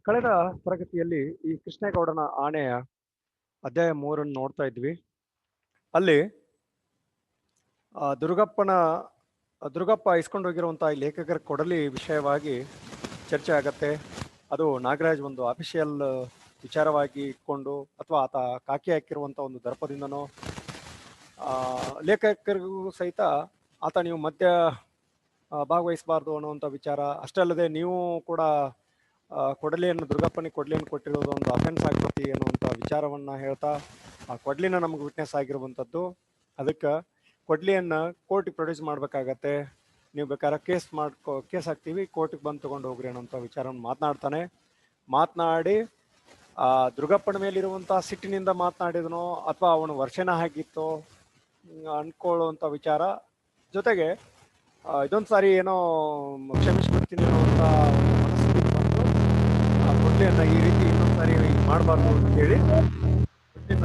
ಕಳೆದ ತರಗತಿಯಲ್ಲಿ ಈ ಕೃಷ್ಣೇಗೌಡನ ಆಣೆಯ ಅಧ್ಯಾಯ 3 ನೋಡ್ತಾ ಇದ್ವಿ. ಅಲ್ಲಿ ದುರ್ಗಪ್ಪ ಇಸ್ಕೊಂಡು ಹೋಗಿರುವಂತಹ ಈ ಲೇಖಕರ ಕೊಡಲಿ ವಿಷಯವಾಗಿ ಚರ್ಚೆ ಆಗತ್ತೆ. ಅದು ನಾಗರಾಜ್ ಒಂದು ಅಫಿಷಿಯಲ್ ವಿಚಾರವಾಗಿ ಇಟ್ಕೊಂಡು ಅಥವಾ ಆತ ಕಾಕಿ ಹಾಕಿರುವಂತ ಒಂದು ದರ್ಪದಿಂದನೋ ಲೇಖಕರಿಗೂ ಸಹಿತ ಆತ ನೀವು ಮಧ್ಯ ಭಾಗವಹಿಸಬಾರ್ದು ಅನ್ನುವಂಥ ವಿಚಾರ. ಅಷ್ಟೇ ಅಲ್ಲದೆ ನೀವು ಕೂಡ ದುರ್ಗಪ್ಪನಿಗೆ ಕೊಡ್ಲಿಯನ್ನು ಕೊಟ್ಟಿರೋದು ಒಂದು ಅಫೆನ್ಸ್ ಆಗ್ತತಿ ಅನ್ನುವಂಥ ವಿಚಾರವನ್ನ ಹೇಳ್ತಾ ಆ ಕೊಡ್ಲಿನ ನಮ್ಗೆ ವಿಟ್ನೆಸ್ ಆಗಿರುವಂಥದ್ದು. ಅದಕ್ಕೆ ಕೊಡ್ಲಿಯನ್ನ ಕೋರ್ಟಿಗೆ ಪ್ರೊಡ್ಯೂಸ್ ಮಾಡ್ಬೇಕಾಗತ್ತೆ. ನೀವು ಬೇಕಾದ್ರೆ ಕೇಸ್ ಹಾಕ್ತೀವಿ, ಕೋರ್ಟಿಗೆ ಬಂದು ತಗೊಂಡು ಹೋಗ್ರಿ ಅನ್ನೋಂಥ ವಿಚಾರವನ್ನು ಮಾತನಾಡಿ ದುರ್ಗಪ್ಪನ ಮೇಲಿರುವಂಥ ಸಿಟ್ಟಿನಿಂದ ಮಾತನಾಡಿದನೋ ಅಥವಾ ಅವನು ವರ್ಷನ ಆಗಿತ್ತೋ ಅನ್ಕೊಳ್ಳುವಂಥ ವಿಚಾರ. ಜೊತೆಗೆ ಇದೊಂದು ಸಾರಿ ಏನೋ ಕ್ಷಮಿಸ್ಬಿಡ್ತೀನಿ ಅನ್ನುವಂಥ ಮನಸ್ಥಿತಿ ಬಂದು ಕೊಡ್ಲಿಯನ್ನ ಈ ರೀತಿ ಇನ್ನೊಂದು ಸಾರಿ ಮಾಡಬಾರ್ದು ಅಂತ ಹೇಳಿ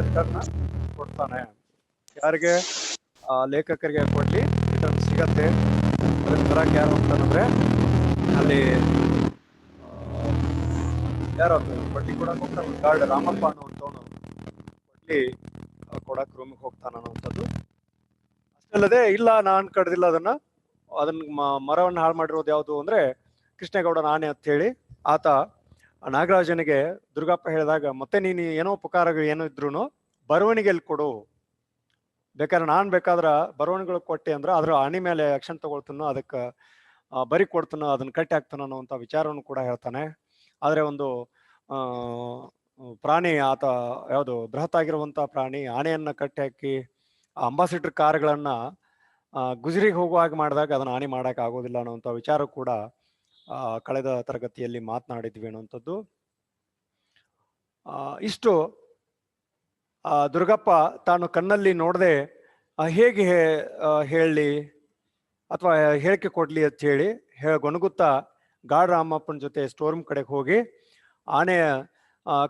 ರಿಟರ್ನ್ ಕೊಡ್ತಾನೆ. ಯಾರಿಗೆ? ಲೇಖಕರಿಗೆ ಕೊಡ್ಲಿ ರಿಟರ್ನ್ ಸಿಗತ್ತೆ. ಅದನ್ನ ತರಕ್ಕೆ ಯಾರು ಹೋಗ್ತಾನಂದ್ರೆ ಅಲ್ಲಿ ಯಾರು ಕೊಡ್ಲಿ ಕೊಡಕ್ ಹೋಗ್ತಾನೆ, ಗಾರ್ಡ್ ರಾಮಪ್ಪ ಅನ್ನುವಂಥವನು ಕೊಡ್ಲಿ ಕೊಡಕ್ ರೂಮಿಗೆ ಹೋಗ್ತಾನ ಅನ್ನುವಂಥದ್ದು. ಅಷ್ಟೇ ಅಲ್ಲದೆ ಇಲ್ಲ ನಾನ್ ಕಡ್ದಿಲ್ಲ ಅದನ್ನ ಮರವನ್ನು ಹಾಳು ಮಾಡಿರೋದು ಯಾವುದು ಅಂದ್ರೆ ಕೃಷ್ಣೇಗೌಡನ ಆನೆ ಅಂತ ಹೇಳಿ ಆತ ನಾಗರಾಜನಿಗೆ ದುರ್ಗಪ್ಪ ಹೇಳಿದಾಗ, ಮತ್ತೆ ನೀನು ಏನೋ ಉಪಕಾರಗಳು ಏನೋ ಇದ್ರು ಬರವಣಿಗೆಯಲ್ಲಿ ಕೊಡು, ಬೇಕಾದ್ರೆ ಬರವಣಿಗೆಗಳು ಕೊಟ್ಟೆ ಅಂದ್ರೆ ಅದ್ರ ಆನೆ ಮೇಲೆ ಆಕ್ಷನ್ ತಗೊಳ್ತಾನೋ, ಅದಕ್ಕೆ ಬರಿ ಕೊಡ್ತಾನೋ, ಅದನ್ನ ಕಟ್ಟಿ ಹಾಕ್ತಾನೋ ಅನ್ನುವಂಥ ವಿಚಾರವನ್ನು ಕೂಡ ಹೇಳ್ತಾನೆ. ಆದ್ರೆ ಒಂದು ಪ್ರಾಣಿ ಆತ ಯಾವುದು ಬೃಹತ್ ಆಗಿರುವಂತ ಪ್ರಾಣಿ ಆನೆಯನ್ನ ಕಟ್ಟಿ ಹಾಕಿ ಅಂಬಾಸಿಡರ್ ಕಾರ್ಗಳನ್ನ ಗುಜರಿಗೆ ಹೋಗುವಾಗ ಮಾಡಿದಾಗ ಅದನ್ನ ಹಾನಿ ಮಾಡಕ್ ಆಗೋದಿಲ್ಲ ಅನ್ನುವಂಥ ವಿಚಾರ ಕೂಡ ಕಳೆದ ತರಗತಿಯಲ್ಲಿ ಮಾತನಾಡಿದ್ವಿ ಅನ್ನುವಂಥದ್ದು. ಇಷ್ಟು ದುರ್ಗಪ್ಪ ತಾನು ಕಣ್ಣಲ್ಲಿ ನೋಡದೆ ಹೇಗೆ ಹೇಳಲಿ ಅಥವಾ ಹೇಳಿಕೆ ಕೊಡ್ಲಿ ಅಂತ ಹೇಳಿ ಗೊಣಗುತ್ತಾ ಗಾರ್ಡ್ ರಾಮಪ್ಪನ ಜೊತೆ ಸ್ಟೋರ್ ರೂಮ್ ಕಡೆಗೆ ಹೋಗಿ ಆನೆಯ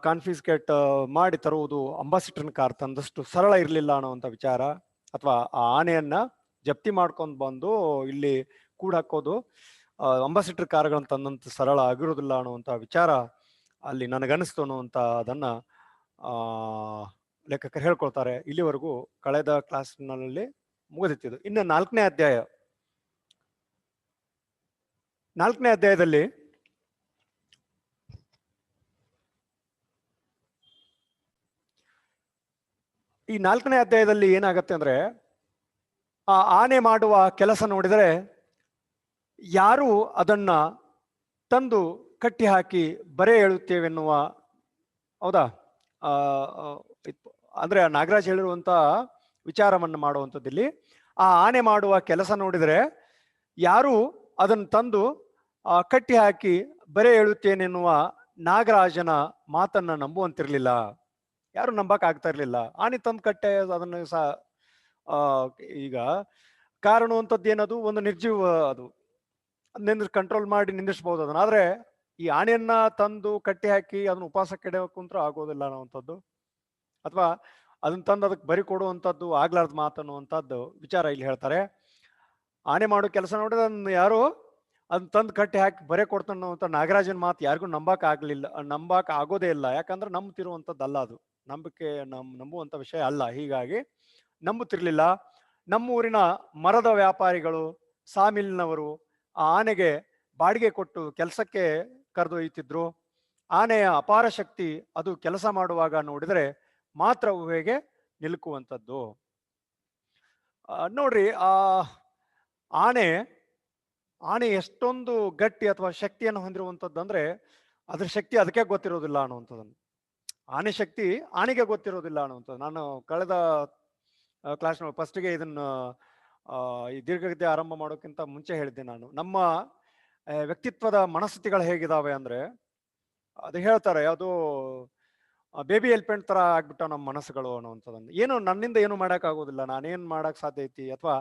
ಕಾನ್ಫಿಸ್ಕೇಟ್ ಮಾಡಿ ತರುವುದು ಅಂಬಾಸಿಡರ್ನ ಕಾರ್ ತಂದಷ್ಟು ಸರಳ ಇರಲಿಲ್ಲ ಅನ್ನುವಂಥ ವಿಚಾರ, ಅಥವಾ ಆ ಆನೆಯನ್ನ ಜಪ್ತಿ ಮಾಡ್ಕೊಂಡು ಬಂದು ಇಲ್ಲಿ ಕೂಡ ಹಾಕೋದು ಅಂಬಾಸಿಡರ್ ಕಾರ್ಗಳನ್ನ ತಂದಂತ ಸರಳ ಆಗಿರೋದಿಲ್ಲ ಅನ್ನುವಂಥ ವಿಚಾರ ಅಲ್ಲಿ ನನಗನ್ನಿಸ್ತು ಅನ್ನುವಂಥ ಅದನ್ನ ಲೇಖಕರು ಹೇಳ್ಕೊಳ್ತಾರೆ. ಇಲ್ಲಿವರೆಗೂ ಕಳೆದ ಕ್ಲಾಸ್ನಲ್ಲಿ ಮುಗಿದಿತ್ತು. ಇನ್ನು ನಾಲ್ಕನೇ ಅಧ್ಯಾಯದಲ್ಲಿ ಈ 4ನೇ ಅಧ್ಯಾಯದಲ್ಲಿ ಏನಾಗತ್ತೆ ಅಂದ್ರೆ ಆ ಆನೆ ಮಾಡುವ ಕೆಲಸ ನೋಡಿದರೆ ಯಾರು ಅದನ್ನ ತಂದು ಕಟ್ಟಿ ಹಾಕಿ ಬರೆ ಹೇಳುತ್ತೇವೆನ್ನುವ, ಹೌದಾ, ಅಂದ್ರೆ ನಾಗರಾಜ್ ಹೇಳಿರುವಂತ ವಿಚಾರವನ್ನು ಮಾಡುವಂಥದ್ದಿಲ್ಲಿ ಆ ಆನೆ ಮಾಡುವ ಕೆಲಸ ನೋಡಿದರೆ ಯಾರು ಅದನ್ನು ತಂದು ಕಟ್ಟಿ ಹಾಕಿ ಬರೆ ಹೇಳುತ್ತೇನೆನ್ನುವ ನಾಗರಾಜನ ಮಾತನ್ನ ನಂಬುವಂತಿರ್ಲಿಲ್ಲ. ಯಾರು ನಂಬಕ್ ಆಗ್ತಾ ಇರ್ಲಿಲ್ಲ. ಆನೆ ತಂದು ಕಟ್ಟೆ ಅದನ್ನು ಈಗ ಕಾರ್ ಅನ್ನುವಂಥದ್ದು ಏನದು ಒಂದು ನಿರ್ಜೀವ, ಅದು ಕಂಟ್ರೋಲ್ ಮಾಡಿ ನಿಂದಿಸ್ಬಹುದು ಅದನ್ನ. ಆದ್ರೆ ಈ ಆನೆಯನ್ನ ತಂದು ಕಟ್ಟಿ ಹಾಕಿ ಅದನ್ನ ಉಪವಾಸ ಕೆಡಬೇಕು ಅಂತ ಆಗೋದಿಲ್ಲ ಅನ್ನುವಂಥದ್ದು, ಅಥವಾ ಅದನ್ನ ತಂದು ಅದಕ್ಕೆ ಬರಿ ಕೊಡುವಂಥದ್ದು ಆಗ್ಲಾರ್ದು ಮಾತನ್ನುವಂಥದ್ದು ವಿಚಾರ ಇಲ್ಲಿ ಹೇಳ್ತಾರೆ. ಆನೆ ಮಾಡೋ ಕೆಲಸ ನೋಡಿದ್ರೆ ಅದನ್ನ ಯಾರು ಅದನ್ನ ತಂದು ಕಟ್ಟಿ ಹಾಕಿ ಬರೆ ಕೊಡ್ತಾನಂತ ನಾಗರಾಜನ ಮಾತು ಯಾರಿಗೂ ನಂಬಕ್ ಆಗೋದೇ ಇಲ್ಲ. ಯಾಕಂದ್ರೆ ನಂಬುತ್ತಿರುವಂಥದ್ದಲ್ಲ, ಅದು ನಂಬುವಂಥ ವಿಷಯ ಅಲ್ಲ. ಹೀಗಾಗಿ ನಂಬುತ್ತಿರ್ಲಿಲ್ಲ. ನಮ್ಮೂರಿನ ಮರದ ವ್ಯಾಪಾರಿಗಳು, ಸಾಮಿಲ್ನವರು ಆ ಆನೆಗೆ ಬಾಡಿಗೆ ಕೊಟ್ಟು ಕೆಲಸಕ್ಕೆ ಕರೆದೊಯ್ಯುತ್ತಿದ್ರು. ಆನೆಯ ಅಪಾರ ಶಕ್ತಿ ಅದು ಕೆಲಸ ಮಾಡುವಾಗ ನೋಡಿದರೆ ಮಾತ್ರ ಊಹೆಗೆ ನಿಲುಕುವಂಥದ್ದು. ನೋಡ್ರಿ, ಆ ಆನೆ ಎಷ್ಟೊಂದು ಗಟ್ಟಿ ಅಥವಾ ಶಕ್ತಿಯನ್ನು ಹೊಂದಿರುವಂಥದ್ದು ಅಂದ್ರೆ ಅದ್ರ ಶಕ್ತಿ ಅದಕ್ಕೆ ಗೊತ್ತಿರೋದಿಲ್ಲ ಅನ್ನುವಂಥದ್ದನ್ನು. ಆನೆ ಶಕ್ತಿ ಆನೆಗೆ ಗೊತ್ತಿರೋದಿಲ್ಲ ಅನ್ನುವಂಥದ್ದು. ನಾನು ಕಳೆದ ಕ್ಲಾಸ್ ಫಸ್ಟ್ಗೆ ಇದನ್ನ ಈ ದೀರ್ಘಗತಿ ಆರಂಭ ಮಾಡೋಕ್ಕಿಂತ ಮುಂಚೆ ಹೇಳಿದ್ದೆ. ನಾನು ನಮ್ಮ ವ್ಯಕ್ತಿತ್ವದ ಮನಸ್ಥಿತಿಗಳು ಹೇಗಿದಾವೆ ಅಂದ್ರೆ ಅದು ಹೇಳ್ತಾರೆ, ಯಾವುದೋ ಬೇಬಿ ಎಲ್ಪೆಂಟ್ ತರ ಆಗ್ಬಿಟ್ಟ ನಮ್ಮ ಮನಸ್ಸುಗಳು ಅನ್ನುವಂಥದ್ದನ್ನು. ಏನು ನನ್ನಿಂದ ಏನು ಮಾಡಕ್ ಆಗೋದಿಲ್ಲ, ನಾನೇನ್ ಮಾಡಕ್ ಸಾಧ್ಯ ಐತಿ, ಅಥವಾ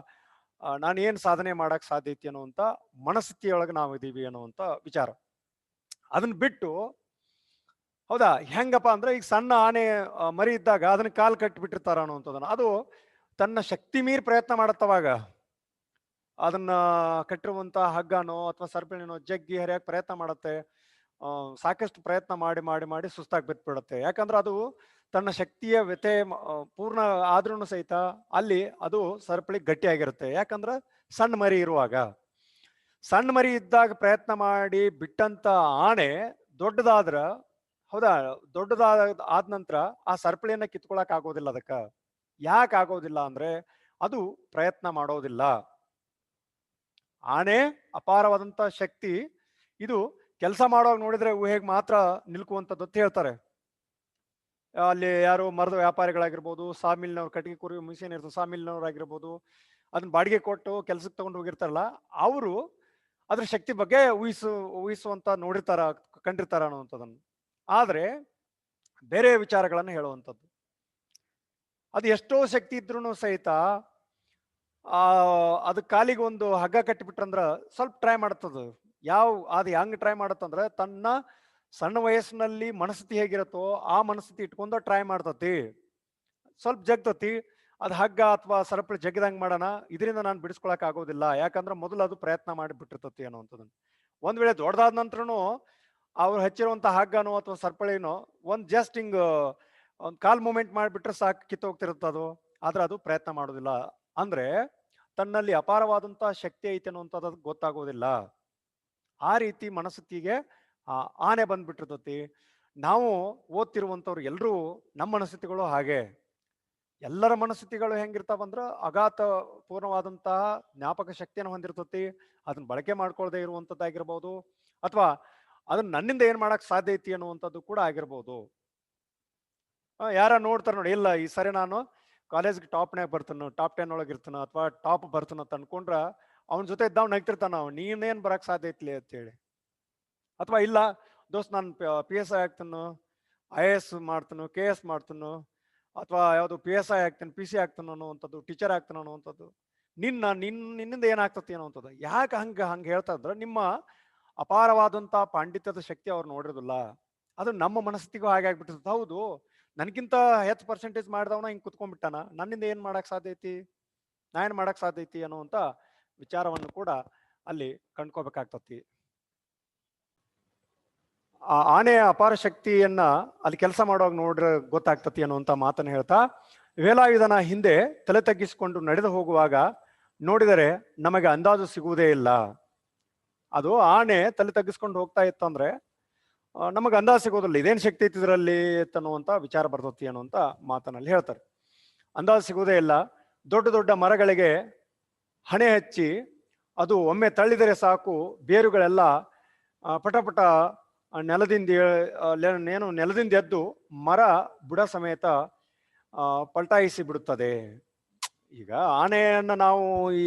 ನಾನು ಏನ್ ಸಾಧನೆ ಮಾಡಕ್ ಸಾಧ್ಯ ಐತಿ ಅನ್ನುವಂಥ ಮನಸ್ಥಿತಿಯೊಳಗೆ ನಾವು ಇದೀವಿ ಅನ್ನುವಂಥ ವಿಚಾರ. ಅದನ್ನ ಬಿಟ್ಟು, ಹೌದಾ, ಹೆಂಗಪ್ಪ ಅಂದ್ರೆ ಈಗ ಸಣ್ಣ ಆನೆ ಮರಿ ಇದ್ದಾಗ ಅದನ್ನ ಕಾಲು ಕಟ್ಟಿಬಿಟ್ಟಿರ್ತಾರ ಅನ್ನುವಂಥದ್ದನ್ನ, ಅದು ತನ್ನ ಶಕ್ತಿ ಮೀರಿ ಪ್ರಯತ್ನ ಮಾಡತ್ತವಾಗ ಅದನ್ನ ಕಟ್ಟಿರುವಂತ ಹಗ್ಗನೋ ಅಥವಾ ಸರ್ಪಿಣನೋ ಜಗ್ಗಿ ಹರಿಯಕ್ಕೆ ಪ್ರಯತ್ನ ಮಾಡುತ್ತೆ. ಸಾಕಷ್ಟು ಪ್ರಯತ್ನ ಮಾಡಿ ಮಾಡಿ ಮಾಡಿ ಸುಸ್ತಾಗಿ ಬಿಟ್ಬಿಡುತ್ತೆ. ಯಾಕಂದ್ರೆ ಅದು ತನ್ನ ಶಕ್ತಿಯ ವ್ಯತೆ ಪೂರ್ಣ ಆದ್ರೂ ಸಹಿತ ಅಲ್ಲಿ ಅದು ಸರಪಳಿ ಗಟ್ಟಿಯಾಗಿರುತ್ತೆ. ಯಾಕಂದ್ರೆ ಸಣ್ಣ ಮರಿ ಇರುವಾಗ, ಸಣ್ಣ ಮರಿ ಇದ್ದಾಗ ಪ್ರಯತ್ನ ಮಾಡಿ ಬಿಟ್ಟಂತ ಆಣೆ ದೊಡ್ಡದಾದ್ರ, ಹೌದಾ, ದೊಡ್ಡದಾದ ಆದ ನಂತರ ಆ ಸರಪಳಿಯನ್ನ ಕಿತ್ಕೊಳಕ್ ಆಗೋದಿಲ್ಲ. ಅದಕ್ಕ ಯಾಕೆ ಆಗೋದಿಲ್ಲ ಅಂದ್ರೆ ಅದು ಪ್ರಯತ್ನ ಮಾಡೋದಿಲ್ಲ. ಆನೆ ಅಪಾರವಾದಂತ ಶಕ್ತಿ, ಇದು ಕೆಲಸ ಮಾಡುವಾಗ ನೋಡಿದ್ರೆ ಊಹೆಗೆ ಮಾತ್ರ ನಿಲ್ಕುವಂಥದ್ದು ಅಂತ ಹೇಳ್ತಾರೆ. ಅಲ್ಲಿ ಯಾರು ಮರದ ವ್ಯಾಪಾರಿಗಳಾಗಿರ್ಬೋದು, ಸಾಮಿಲ್ನವ್ರು, ಕಟ್ಟಿಗೆ ಕುರಿ ಮಿಷನ್ ಇರ್ತದೆ, ಸಾಮಿಲ್ನವ್ರಾಗಿರ್ಬೋದು, ಅದನ್ನ ಬಾಡಿಗೆ ಕೊಟ್ಟು ಕೆಲ್ಸಕ್ಕೆ ತಗೊಂಡು ಹೋಗಿರ್ತಾರಲ್ಲ, ಅವರು ಅದ್ರ ಶಕ್ತಿ ಬಗ್ಗೆ ಊಹಿಸುವಂತ ನೋಡಿರ್ತಾರ, ಕಂಡಿರ್ತಾರ ಅನ್ನುವಂಥದ್ದನ್ನು. ಆದ್ರೆ ಬೇರೆ ವಿಚಾರಗಳನ್ನು ಹೇಳುವಂಥದ್ದು, ಅದು ಎಷ್ಟೋ ಶಕ್ತಿ ಇದ್ರೂ ಸಹಿತ ಅದ್ ಕಾಲಿಗೆ ಒಂದು ಹಗ್ಗ ಕಟ್ಟಿಬಿಟ್ರಂದ್ರ ಸ್ವಲ್ಪ ಟ್ರೈ ಮಾಡ್ತದ. ಅದು ಹೆಂಗ್ ಟ್ರೈ ಮಾಡತ್ತಂದ್ರ, ತನ್ನ ಸಣ್ಣ ವಯಸ್ಸಿನಲ್ಲಿ ಮನಸ್ಥಿತಿ ಹೇಗಿರತ್ತೋ ಆ ಮನಸ್ಥಿತಿ ಇಟ್ಕೊಂಡ ಟ್ರೈ ಮಾಡ್ತತಿ. ಸ್ವಲ್ಪ ಜಗ್ತತಿ, ಅದು ಹಗ್ಗ ಅಥವಾ ಸರಪಳಿ ಜಗ್ಗಿದಂಗ್ ಮಾಡೋಣ, ಇದರಿಂದ ನಾನು ಬಿಡಿಸ್ಕೊಳಕ್ ಆಗೋದಿಲ್ಲ, ಯಾಕಂದ್ರೆ ಮೊದಲು ಅದು ಪ್ರಯತ್ನ ಮಾಡಿ ಬಿಟ್ಟಿರ್ತತಿ ಅನ್ನೋಂಥದ್ದನ್ನ. ಒಂದ್ ವೇಳೆ ದೊಡ್ಡದಾದ ನಂತರನು ಅವ್ರು ಹಚ್ಚಿರುವಂತ ಹಗ್ಗನೋ ಅಥವಾ ಸರಪಳಿನೋ ಒಂದ್ ಜಸ್ಟ್ ಹಿಂಗ್ ಒಂದ್ ಕಾಲ್ ಮೂಮೆಂಟ್ ಮಾಡಿಬಿಟ್ರೆ ಸಾಕು, ಕಿತ್ತೋಗ್ತಿರುತ್ತ ಅದು. ಆದ್ರೆ ಅದು ಪ್ರಯತ್ನ ಮಾಡೋದಿಲ್ಲ. ಅಂದ್ರೆ ತನ್ನಲ್ಲಿ ಅಪಾರವಾದಂತ ಶಕ್ತಿ ಐತೆ ಅನ್ನುವಂಥದ್ದು ಗೊತ್ತಾಗೋದಿಲ್ಲ. ಆ ರೀತಿ ಮನಸ್ಥಿತಿಗೆ ಆನೆ ಬಂದ್ಬಿಟ್ಟಿರ್ತತಿ. ನಾವು ಓದ್ತಿರುವಂತವ್ರು ಎಲ್ರೂ ನಮ್ಮ ಮನಸ್ಥಿತಿಗಳು ಹಾಗೆ. ಎಲ್ಲರ ಮನಸ್ಥಿತಿಗಳು ಹೆಂಗಿರ್ತಾವಂದ್ರ ಅಗಾಧ ಪೂರ್ಣವಾದಂತಹ ಜ್ಞಾಪಕ ಶಕ್ತಿಯನ್ನು ಹೊಂದಿರ್ತತಿ. ಅದನ್ನ ಬಳಕೆ ಮಾಡ್ಕೊಳ್ಳದೆ ಇರುವಂತದ್ದಾಗಿರ್ಬೋದು, ಅಥವಾ ಅದನ್ನ ನನ್ನಿಂದ ಏನ್ ಮಾಡಕ್ ಸಾಧ್ಯ ಐತಿ ಅನ್ನುವಂಥದ್ದು ಕೂಡ ಆಗಿರ್ಬೋದು. ಯಾರ ನೋಡ್ತಾರ ನೋಡಿ, ಇಲ್ಲ ಈ ಸರಿ ನಾನು ಕಾಲೇಜ್ಗೆ ಟಾಪ್ನಾಗ ಬರ್ತಾನ, ಟಾಪ್ 10 ಒಳಗೆ ಇರ್ತಾನ, ಅಥವಾ ಟಾಪ್ ಬರ್ತಾನ ಅಂತ ಅನ್ಕೊಂಡ್ರ ಅವನ ಜೊತೆ ಇದ್ದಾವ್ ನಗ್ತಿರ್ತಾನ, ಅವ್ ನೀನೇನ್ ಬರಕ್ ಸಾಧ್ಯ ಐತ್ಲಿ ಅಂತೇಳಿ. ಅಥವಾ ಇಲ್ಲ ದೋಸ್ತ್, ನಾನು PSI ಆಗ್ತಾನು, IAS ಮಾಡ್ತಾನು, KS ಮಾಡ್ತಾನು, ಅಥವಾ ಯಾವುದು PSI ಆಗ್ತಾನೆ, PC ಆಗ್ತಾನ ಅನ್ನುವಂಥದ್ದು, ಟೀಚರ್ ಆಗ್ತಾನ ಅನ್ನುವಂಥದ್ದು. ನಿನ್ನಿಂದ ಏನಾಗ್ತತಿ ಅನ್ನುವಂಥದ್ದು. ಯಾಕೆ ಹಂಗ ಹೇಳ್ತಾ ಇದ್ರ, ನಿಮ್ಮ ಅಪಾರವಾದಂತ ಪಾಂಡಿತ್ಯದ ಶಕ್ತಿ ಅವ್ರು ನೋಡಿರೋದಿಲ್ಲ. ಅದು ನಮ್ಮ ಮನಸ್ಥಿತಿಗೂ ಹಾಗೆ ಆಗ್ಬಿಟ್ಟಿರ್ತದೆ. ಹೌದು, ನನ್ಗಿಂತ ಹೆಚ್ಚು ಪರ್ಸೆಂಟೇಜ್ ಮಾಡಿದವನ ಹಿಂಗ್ ಕುತ್ಕೊಂಡ್ಬಿಟ್ಟಾನ, ನನ್ನಿಂದ ಏನ್ ಮಾಡಕ್ ಸಾಧ್ಯ ಐತಿ, ನಾ ಏನ್ ಮಾಡಕ್ ಸಾಧ್ಯ ಐತಿ ಅನ್ನುವಂತ ವಿಚಾರವನ್ನು ಕೂಡ ಅಲ್ಲಿ ಕಂಡ್ಕೋಬೇಕಾಗ್ತತಿ. ಆ ಆನೆಯ ಅಪಾರ ಶಕ್ತಿಯನ್ನ ಅಲ್ಲಿ ಕೆಲಸ ಮಾಡುವಾಗ ನೋಡ್ರೆ ಗೊತ್ತಾಗ್ತತಿ ಅನ್ನುವಂತ ಮಾತನ್ನು ಹೇಳ್ತಾ, ವೇಲಾಯುಧನ ಹಿಂದೆ ತಲೆ ತಗ್ಗಿಸಿಕೊಂಡು ನಡೆದು ಹೋಗುವಾಗ ನೋಡಿದರೆ ನಮಗೆ ಅಂದಾಜು ಸಿಗುವುದೇ ಇಲ್ಲ. ಅದು ಆನೆ ತಲೆ ತಗ್ಗಿಸ್ಕೊಂಡು ಹೋಗ್ತಾ ಇತ್ತಂದ್ರೆ ನಮಗೆ ಅಂದಾಜು ಸಿಗೋದಿಲ್ಲ, ಇದೇನ್ ಶಕ್ತಿ ಐತಿದ್ರಲ್ಲಿ ಅನ್ನುವಂತ ವಿಚಾರ ಬರ್ತತಿ ಅನ್ನುವಂತ ಮಾತನಲ್ಲಿ ಹೇಳ್ತಾರೆ. ಅಂದಾಜು ಸಿಗುವುದೇ ಇಲ್ಲ. ದೊಡ್ಡ ದೊಡ್ಡ ಮರಗಳಿಗೆ ಹಣೆ ಹಚ್ಚಿ ಅದು ಒಮ್ಮೆ ತಳ್ಳಿದರೆ ಸಾಕು, ಬೇರುಗಳೆಲ್ಲ ಪಟಪಟ ನೆಲದಿಂದ ಎದ್ದು ಮರ ಬುಡ ಸಮೇತ ಪಲ್ಟಾಯಿಸಿ ಬಿಡುತ್ತದೆ. ಈಗ ಆನೆಯನ್ನ ನಾವು ಈ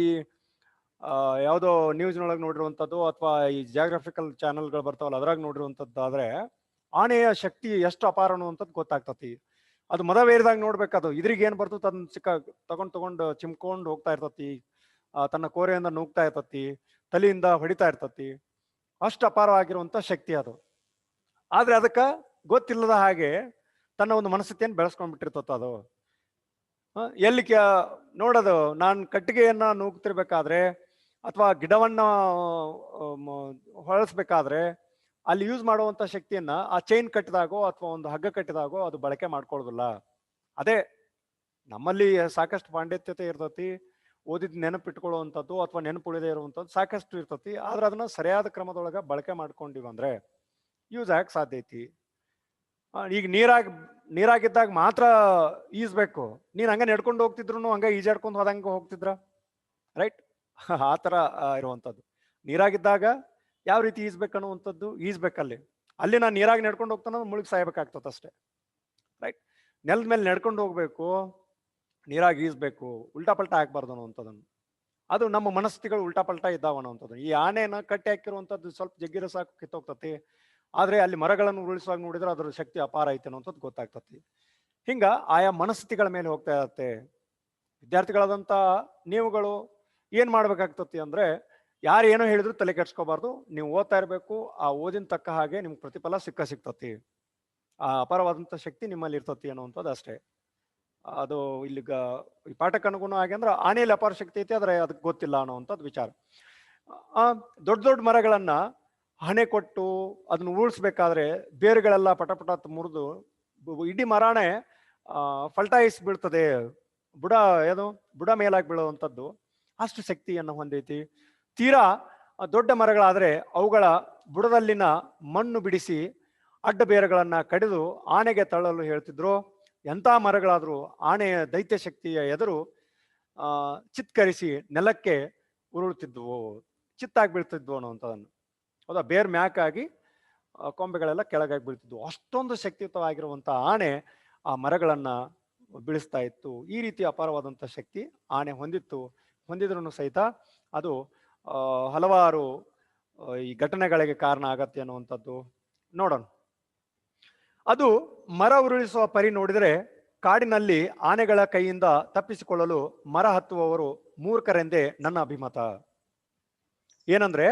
ಯಾವುದೋ ನ್ಯೂಸ್ನೊಳಗೆ ನೋಡಿರುವಂಥದ್ದು, ಅಥವಾ ಈ ಜಾಗ್ರಫಿಕಲ್ ಚಾನೆಲ್ಗಳು ಬರ್ತಾವಲ್ಲ ಅದ್ರಾಗ ನೋಡಿರುವಂಥದ್ದಾದ್ರೆ ಆನೆಯ ಶಕ್ತಿ ಎಷ್ಟು ಅಪಾರ ಅನ್ನುವಂಥದ್ದು ಗೊತ್ತಾಗ್ತತಿ. ಅದು ಮದವೇರಿದಾಗ ನೋಡ್ಬೇಕದು, ಇದ್ರಿಗೆ ಏನ್ ಬರ್ತದೆ ಅದನ್ನ ತಗೊಂಡು ಚಿಮ್ಕೊಂಡು ಹೋಗ್ತಾ ಇರ್ತತಿ, ತನ್ನ ಕೋರೆಯಿಂದ ನೂಗ್ತಾ ಇರ್ತತಿ, ತಲೆಯಿಂದ ಹೊಡಿತಾ ಇರ್ತತಿ. ಅಷ್ಟು ಅಪಾರವಾಗಿರುವಂತ ಶಕ್ತಿ ಅದು. ಆದ್ರೆ ಅದಕ್ಕ ಗೊತ್ತಿಲ್ಲದ ಹಾಗೆ ತನ್ನ ಒಂದು ಮನಸ್ಥಿತಿಯನ್ನು ಬೆಳೆಸ್ಕೊಂಡ್ಬಿಟ್ಟಿರ್ತತ ಅದು. ಎಲ್ಲಿ ನೋಡೋದು, ನಾನು ಕಟ್ಟಿಗೆಯನ್ನ ನೂಗ್ತಿರ್ಬೇಕಾದ್ರೆ ಅಥವಾ ಗಿಡವನ್ನ ಹೊಳಸ್ಬೇಕಾದ್ರೆ ಅಲ್ಲಿ ಯೂಸ್ ಮಾಡುವಂತ ಶಕ್ತಿಯನ್ನ ಆ ಚೈನ್ ಕಟ್ಟಿದಾಗೋ ಅಥವಾ ಒಂದು ಹಗ್ಗ ಕಟ್ಟಿದಾಗೋ ಅದು ಬಳಕೆ ಮಾಡ್ಕೊಳ್ಳೋದಿಲ್ಲ. ಅದೇ ನಮ್ಮಲ್ಲಿ ಸಾಕಷ್ಟು ಪಾಂಡಿತ್ಯತೆ ಇರ್ತತಿ, ಓದಿದ್ ನೆನಪಿಟ್ಕೊಳ್ಳುವಂಥದ್ದು ಅಥವಾ ನೆನಪುಳಿದೇ ಇರುವಂಥದ್ದು ಸಾಕಷ್ಟು ಇರ್ತತಿ. ಆದ್ರೆ ಅದನ್ನ ಸರಿಯಾದ ಕ್ರಮದೊಳಗ ಬಳಕೆ ಮಾಡ್ಕೊಂಡಿವಂದ್ರೆ ಯೂಸ್ ಆಗಕ್ ಸಾಧ್ಯ ಐತಿ. ಈಗ ನೀರಾಗಿದ್ದಾಗ ಮಾತ್ರ ಈಜ್ಬೇಕು. ನೀನ್ ಹಂಗ ನಡ್ಕೊಂಡು ಹೋಗ್ತಿದ್ರು ಹಂಗ ಈಜಾಡ್ಕೊಂಡು ಹೋದಂಗ ಹೋಗ್ತಿದ್ರ, ರೈಟ್? ಆ ತರ ಇರುವಂತದ್ದು. ನೀರಾಗಿದ್ದಾಗ ಯಾವ ರೀತಿ ಈಜ್ಬೇಕನ್ನುವಂಥದ್ದು ಈಜ್ಬೇಕಲ್ಲಿ. ಅಲ್ಲಿ ನಾನು ನೀರಾಗಿ ನಡ್ಕೊಂಡು ಹೋಗ್ತಾನ ಮುಳುಗಿ ಸಾಯ್ಬೇಕಾಗ್ತದ ಅಷ್ಟೇ, ರೈಟ್? ನೆಲದ ಮೇಲೆ ನಡ್ಕೊಂಡು ಹೋಗ್ಬೇಕು, ನೀರಾಗಿ ಈಜ್ಬೇಕು, ಉಲ್ಟಾ ಪಲ್ಟಾ ಹಾಕ್ಬಾರ್ದು ಅನ್ನುವಂಥದ್ದನ್ನು. ಅದು ನಮ್ಮ ಮನಸ್ಥಿತಿಗಳು ಉಲ್ಟಾ ಪಲ್ಟಾ ಇದ್ದಾವ ಅನ್ನುವಂಥದ್ದು. ಈ ಆನೆಯನ್ನ ಕಟ್ಟಿ ಹಾಕಿರುವಂಥದ್ದು ಸ್ವಲ್ಪ ಜಗ್ಗಿರ ಸಾಕು ಕಿತ್ತೋಗ್ತತಿ, ಆದ್ರೆ ಅಲ್ಲಿ ಮರಗಳನ್ನು ಉರುಳಿಸುವಾಗ ನೋಡಿದ್ರೆ ಅದ್ರ ಶಕ್ತಿ ಅಪಾರ ಐತೆ ಅನ್ನೋಂಥದ್ದು ಗೊತ್ತಾಗ್ತತಿ. ಹಿಂಗ ಆಯಾ ಮನಸ್ಥಿತಿಗಳ ಮೇಲೆ ಹೋಗ್ತಾ ಇರತ್ತೆ. ವಿದ್ಯಾರ್ಥಿಗಳಾದಂತ ನೀವುಗಳು ಏನ್ ಮಾಡ್ಬೇಕಾಗ್ತತಿ ಅಂದ್ರೆ, ಯಾರು ಏನೋ ಹೇಳಿದ್ರು ತಲೆ ಕೆಡ್ಸ್ಕೋಬಾರ್ದು, ನೀವು ಓದ್ತಾ ಇರ್ಬೇಕು. ಆ ಓದಿನ ತಕ್ಕ ಹಾಗೆ ನಿಮ್ಗೆ ಪ್ರತಿಫಲ ಸಿಗ್ತತಿ. ಆ ಅಪಾರವಾದಂತ ಶಕ್ತಿ ನಿಮ್ಮಲ್ಲಿ ಇರ್ತತಿ ಅನ್ನುವಂಥದ್ದು ಅಷ್ಟೇ. ಅದು ಇಲ್ಲಿಗ ಈ ಪಾಠಕ್ಕೆ ಅನುಗುಣ ಹಾಗೆ ಅಂದ್ರೆ ಆನೆಯಲ್ಲಿ ಅಪಾರ ಶಕ್ತಿ ಐತಿ, ಆದ್ರೆ ಅದಕ್ಕೆ ಗೊತ್ತಿಲ್ಲ ಅನ್ನುವಂಥದ್ದು ವಿಚಾರ. ದೊಡ್ಡ ದೊಡ್ಡ ಮರಗಳನ್ನ ಹಣೆ ಕೊಟ್ಟು ಅದನ್ನು ಉರುಳಿಸ್ಬೇಕಾದ್ರೆ ಬೇರುಗಳೆಲ್ಲ ಪಟಪಟ ಮುರಿದು ಇಡೀ ಮರಾಣೆ ಫಲ್ಟಾಯಿಸಿ ಬೀಳ್ತದೆ, ಬುಡ ಏನು ಬುಡ ಮೇಲಾಗಿ ಬೀಳುವಂಥದ್ದು ಅಷ್ಟು ಶಕ್ತಿಯನ್ನು ಹೊಂದೈತಿ. ತೀರಾ ದೊಡ್ಡ ಮರಗಳಾದರೆ ಅವುಗಳ ಬುಡದಲ್ಲಿನ ಮಣ್ಣು ಬಿಡಿಸಿ ಅಡ್ಡ ಬೇರುಗಳನ್ನ ಕಡಿದು ಆನೆಗೆ ತಳ್ಳಲು ಹೇಳ್ತಿದ್ರು. ಎಂಥ ಮರಗಳಾದರೂ ಆನೆಯ ದೈತ್ಯ ಶಕ್ತಿಯ ಎದುರು ಚಿತ್ಕರಿಸಿ ನೆಲಕ್ಕೆ ಉರುಳುತ್ತಿದ್ವು, ಚಿತ್ತಾಗಿ ಬೀಳ್ತಿದ್ವು ಅನ್ನುವಂಥದ್ದನ್ನು. ಹೌದಾ, ಬೇರ್ ಮ್ಯಾಕಾಗಿ ಕೊಂಬೆಗಳೆಲ್ಲ ಕೆಳಗಾಗಿ ಬೀಳ್ತಿದ್ವು. ಅಷ್ಟೊಂದು ಶಕ್ತಿಯುತವಾಗಿರುವಂಥ ಆನೆ ಆ ಮರಗಳನ್ನ ಬೀಳಿಸ್ತಾ ಇತ್ತು. ಈ ರೀತಿ ಅಪಾರವಾದಂಥ ಶಕ್ತಿ ಆನೆ ಹೊಂದಿದ್ರೂ ಸಹಿತ ಅದು ಹಲವಾರು ಈ ಘಟನೆಗಳಿಗೆ ಕಾರಣ ಆಗತ್ತೆ ಅನ್ನುವಂಥದ್ದು ನೋಡೋಣ. ಅದು ಮರ ಉರುಳಿಸುವ ಪರಿ ನೋಡಿದರೆ ಕಾಡಿನಲ್ಲಿ ಆನೆಗಳ ಕೈಯಿಂದ ತಪ್ಪಿಸಿಕೊಳ್ಳಲು ಮರ ಹತ್ತುವವರು ಮೂರ್ಖರೆಂದೇ ನನ್ನ ಅಭಿಮತ. ಏನಂದ್ರೆ,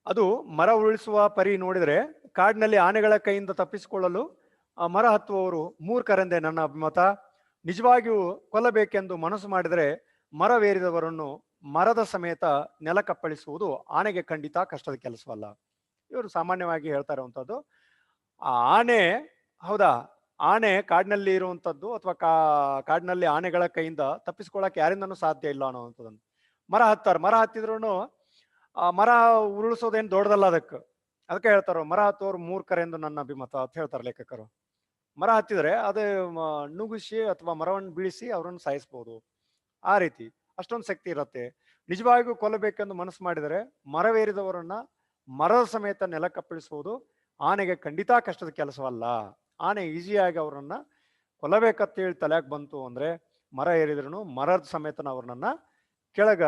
ಅದು ಮರ ಉರುಳಿಸುವ ಪರಿ ನೋಡಿದರೆ ಕಾಡಿನಲ್ಲಿ ಆನೆಗಳ ಕೈಯಿಂದ ತಪ್ಪಿಸಿಕೊಳ್ಳಲು ಮರ ಹತ್ತುವವರು ಮೂರ್ಖರೆಂದೇ ನನ್ನ ಅಭಿಮತ. ನಿಜವಾಗಿಯೂ ಕೊಲ್ಲಬೇಕೆಂದು ಮನಸ್ಸು ಮಾಡಿದರೆ ಮರವೇರಿದವರನ್ನು ಮರದ ಸಮೇತ ನೆಲ ಕಪ್ಪಳಿಸುವುದು ಆನೆಗೆ ಖಂಡಿತ ಕಷ್ಟದ ಕೆಲಸವಲ್ಲ. ಇವರು ಸಾಮಾನ್ಯವಾಗಿ ಹೇಳ್ತಾ ಇರುವಂಥದ್ದು. ಆ ಆನೆ, ಹೌದಾ, ಆನೆ ಕಾಡಿನಲ್ಲಿ ಇರುವಂಥದ್ದು ಅಥವಾ ಕಾಡಿನಲ್ಲಿ ಆನೆಗಳ ಕೈಯಿಂದ ತಪ್ಪಿಸ್ಕೊಳ್ಳಕ್ಕೆ ಯಾರಿಂದನೂ ಸಾಧ್ಯ ಇಲ್ಲ ಅನ್ನೋವಂಥದ್ದನ್ನು. ಮರ ಹತ್ತಿದ್ರು ಆ ಮರ ಉರುಳಿಸೋದೇನು ದೊಡ್ಡದಲ್ಲ. ಅದಕ್ಕೆ ಹೇಳ್ತಾರ ಮರ ಹತ್ತೋರು ಮೂರ್ಖರೆಂದು ನನ್ನ ಅಭಿಮತ ಅಂತ ಹೇಳ್ತಾರೆ ಲೇಖಕರು. ಮರ ಹತ್ತಿದ್ರೆ ಅದು ನುಗ್ಗಿಸಿ ಅಥವಾ ಮರವನ್ನು ಬೀಳಿಸಿ ಅವರನ್ನು ಸಾಯಿಸ್ಬೋದು. ಆ ರೀತಿ ಅಷ್ಟೊಂದು ಶಕ್ತಿ ಇರುತ್ತೆ. ನಿಜವಾಗಿಯೂ ಕೊಲ್ಲಬೇಕೆಂದು ಮನಸ್ಸು ಮಾಡಿದರೆ ಮರವೇರಿದವರನ್ನ ಮರದ ಸಮೇತ ನೆಲ ಕಪ್ಪಳಿಸುವುದು ಆನೆಗೆ ಖಂಡಿತ ಕಷ್ಟದ ಕೆಲಸವಲ್ಲ. ಆನೆ ಈಸಿಯಾಗಿ ಅವರನ್ನ ಕೊಲ್ಲಬೇಕಂತೇಳಿ ತಲೆಯಾಗಿ ಬಂತು ಅಂದ್ರೆ ಮರ ಏರಿದ್ರು ಮರದ ಸಮೇತನ ಅವ್ರನ್ನ ಕೆಳಗ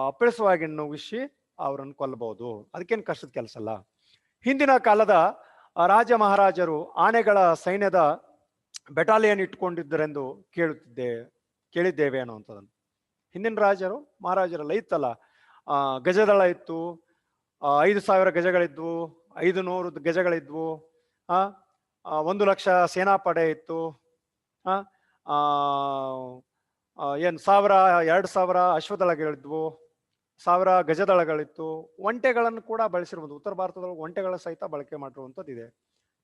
ಅಪ್ಪಳಿಸುವಾಗಿ ನುಗ್ಗಿಸಿ ಅವರನ್ನು ಕೊಲ್ಲಬಹುದು. ಅದಕ್ಕೇನು ಕಷ್ಟದ ಕೆಲಸ ಅಲ್ಲ. ಹಿಂದಿನ ಕಾಲದ ರಾಜ ಮಹಾರಾಜರು ಆನೆಗಳ ಸೈನ್ಯದ ಬೆಟಾಲಿಯನ್ ಇಟ್ಕೊಂಡಿದ್ದರೆಂದು ಕೇಳಿದ್ದೇವೆ ಅನ್ನುವಂಥದ್ದನ್ನು. ಹಿಂದಿನ ಮಹಾರಾಜರೆಲ್ಲ ಇತ್ತಲ್ಲ, ಗಜದಳ ಇತ್ತು, 5,000 ಗಜಗಳಿದ್ವು, 500 ಗಜಗಳಿದ್ವು, 1,00,000 ಸೇನಾಪಡೆ ಇತ್ತು, 2,000 ಅಶ್ವದಳಗಳಿದ್ವು, 1,000 ಗಜದಳಗಳಿತ್ತು. ಒಂಟೆಗಳನ್ನು ಕೂಡ ಬಳಸಿರುವುದು. ಉತ್ತರ ಭಾರತದೊಳಗೆ ಒಂಟೆಗಳ ಸಹಿತ ಬಳಕೆ ಮಾಡಿರುವಂಥದ್ದು ಇದೆ.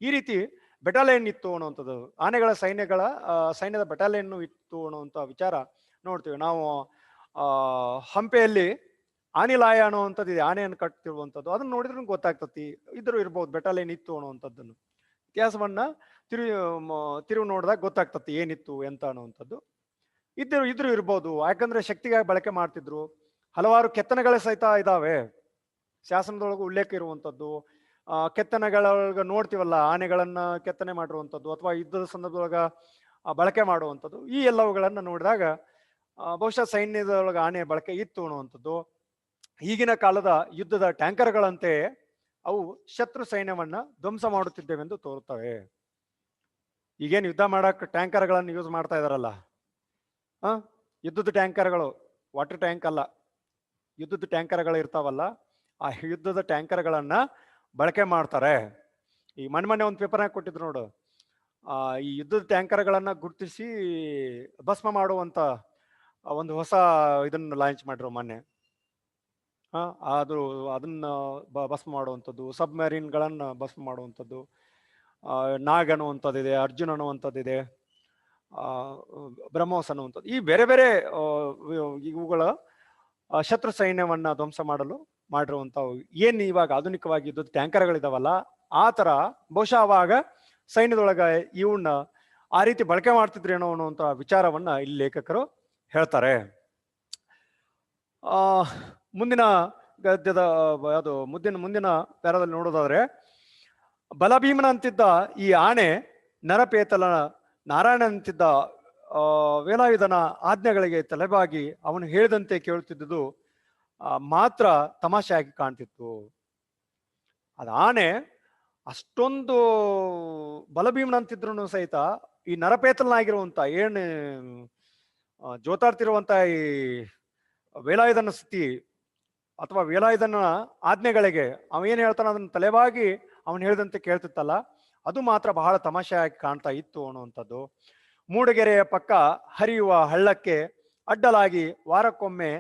ಈ ರೀತಿ ಬೆಟಾಲಿಯನ್ ಇತ್ತು ಅನ್ನುವಂಥದ್ದು, ಆನೆಗಳ ಸೈನ್ಯದ ಬೆಟಾಲಿಯನ್ ಇತ್ತು ಅನ್ನುವಂಥ ವಿಚಾರ ನೋಡ್ತೀವಿ ನಾವು. ಹಂಪೆಯಲ್ಲಿ ಆನಿಲಾಯ ಅನ್ನುವಂಥದ್ದು ಇದೆ, ಆನೆಯನ್ನು ಕಟ್ತಿರುವಂಥದ್ದು. ಅದನ್ನ ನೋಡಿದ್ರೆ ಗೊತ್ತಾಗ್ತತಿ ಇರ್ಬೋದು ಬೆಟಾಲಿಯನ್ ಇತ್ತು ಅನ್ನುವಂಥದ್ದನ್ನು. ಇತಿಹಾಸವನ್ನ ತಿರುವು ನೋಡಿದಾಗ ಗೊತ್ತಾಗ್ತತಿ ಏನಿತ್ತು ಎಂತ ಅನ್ನುವಂಥದ್ದು. ಇದ್ರು ಇರ್ಬೋದು, ಯಾಕಂದ್ರೆ ಶಕ್ತಿಗಾಗಿ ಬಳಕೆ ಮಾಡ್ತಿದ್ರು. ಹಲವಾರು ಕೆತ್ತನೆಗಳ ಸಹಿತ ಇದಾವೆ, ಶಾಸನದೊಳಗೂ ಉಲ್ಲೇಖ ಇರುವಂಥದ್ದು. ಕೆತ್ತನೆಗಳೊಳಗ ನೋಡ್ತೀವಲ್ಲ, ಆನೆಗಳನ್ನ ಕೆತ್ತನೆ ಮಾಡಿರುವಂಥದ್ದು ಅಥವಾ ಯುದ್ಧದ ಸಂದರ್ಭದೊಳಗ ಬಳಕೆ ಮಾಡುವಂಥದ್ದು. ಈ ಎಲ್ಲವುಗಳನ್ನ ನೋಡಿದಾಗ ಬಹುಶಃ ಸೈನ್ಯದೊಳಗೆ ಆನೆ ಬಳಕೆ ಇತ್ತು ಅನ್ನುವಂಥದ್ದು. ಈಗಿನ ಕಾಲದ ಯುದ್ಧದ ಟ್ಯಾಂಕರ್ಗಳಂತೆ ಅವು ಶತ್ರು ಸೈನ್ಯವನ್ನ ಧ್ವಂಸ ಮಾಡುತ್ತಿದ್ದೇವೆಂದು ತೋರುತ್ತವೆ. ಈಗೇನು ಯುದ್ಧ ಮಾಡಕ್ ಟ್ಯಾಂಕರ್ಗಳನ್ನು ಯೂಸ್ ಮಾಡ್ತಾ ಇದಾರಲ್ಲ, ಯುದ್ಧದ ಟ್ಯಾಂಕರ್ಗಳು, ವಾಟರ್ ಟ್ಯಾಂಕ್ ಅಲ್ಲ, ಯುದ್ಧದ ಟ್ಯಾಂಕರ್ಗಳು ಇರ್ತಾವಲ್ಲ, ಆ ಯುದ್ಧದ ಟ್ಯಾಂಕರ್ಗಳನ್ನ ಬಳಕೆ ಮಾಡ್ತಾರೆ. ಈ ಮೊನ್ನೆ ಒಂದು ಪೇಪರ್ನಾಗ ಕೊಟ್ಟಿದ್ರು ನೋಡು, ಈ ಯುದ್ಧದ ಟ್ಯಾಂಕರ್ಗಳನ್ನ ಗುರುತಿಸಿ ಭಸ್ಮ ಮಾಡುವಂತ ಒಂದು ಹೊಸ ಇದನ್ನ ಲಾಂಚ್ ಮಾಡಿದ್ರು ಮೊನ್ನೆ. ಅದನ್ನ ಭಸ್ಮ ಮಾಡುವಂಥದ್ದು, ಸಬ್ಮರೀನ್ಗಳನ್ನ ಭಸ್ಮ ಮಾಡುವಂಥದ್ದು, ನಾಗ್ ಅನ್ನುವಂಥದ್ದಿದೆ, ಅರ್ಜುನ್ ಅನ್ನುವಂಥದ್ದಿದೆ, ಬ್ರಹ್ಮೋಸ್ ಅನ್ನುವಂಥದ್ದು. ಈ ಬೇರೆ ಬೇರೆ ಇವುಗಳ ಶತ್ರು ಸೈನ್ಯವನ್ನ ಧ್ವಂಸ ಮಾಡಲು ಮಾಡಿರುವಂಥವು ಏನ್ ಇವಾಗ ಆಧುನಿಕವಾಗಿ ಯುದ್ಧದ ಟ್ಯಾಂಕರ್ಗಳಿದಾವಲ್ಲ, ಆ ತರ ಬಹುಶಃ ಅವಾಗ ಸೈನ್ಯದೊಳಗ ಇವನ್ನ ಆ ರೀತಿ ಬಳಕೆ ಮಾಡ್ತಿದ್ರೇನೋ ಅನ್ನುವಂಥ ವಿಚಾರವನ್ನ ಇಲ್ಲಿ ಲೇಖಕರು ಹೇಳ್ತಾರೆ. ಮುಂದಿನ ಗದ್ಯದ ಅದು ಮುಂದಿನ ಪ್ಯಾರದಲ್ಲಿ ನೋಡೋದಾದ್ರೆ, ಬಲಭೀಮನಂತಿದ್ದ ಈ ಆನೆ ನರಪೇತಲ ನಾರಾಯಣನಂತಿದ್ದ ವೇಲಾಯುಧನ ಆಜ್ಞೆಗಳಿಗೆ ತಲೆಬಾಗಿ ಅವನು ಹೇಳಿದಂತೆ ಕೇಳುತ್ತಿದ್ದುದು ಮಾತ್ರ ತಮಾಷೆಯಾಗಿ ಕಾಣ್ತಿತ್ತು. ಅದ ಆನೆ ಅಷ್ಟೊಂದು ಬಲಭೀಮನಂತಿದ್ರು ಸಹಿತ ಈ ನರಪೇತಲನಾಗಿರುವಂತ ಏನು ಜೋತಾಡ್ತಿರುವಂತ ಈ ವೇಲಾಯುಧನ ಸ್ಥಿತಿ ಅಥವಾ ವೇಲಾಯುಧನ ಆಜ್ಞೆಗಳಿಗೆ ಅವೇನು ಹೇಳ್ತಾನ ಅದನ್ನ ತಲೆಬಾಗಿ ಅವನು ಹೇಳಿದಂತೆ ಕೇಳ್ತಿತ್ತಲ್ಲ, ಅದು ಮಾತ್ರ ಬಹಳ ತಮಾಷೆಯಾಗಿ ಕಾಣ್ತಾ ಇತ್ತು ಅನ್ನುವಂಥದ್ದು. ಮೂಡಗೆರೆಯ ಪಕ್ಕ ಹರಿಯುವ ಹಳ್ಳಕ್ಕೆ ಅಡ್ಡಲಾಗಿ ವಾರಕ್ಕೊಮ್ಮೆ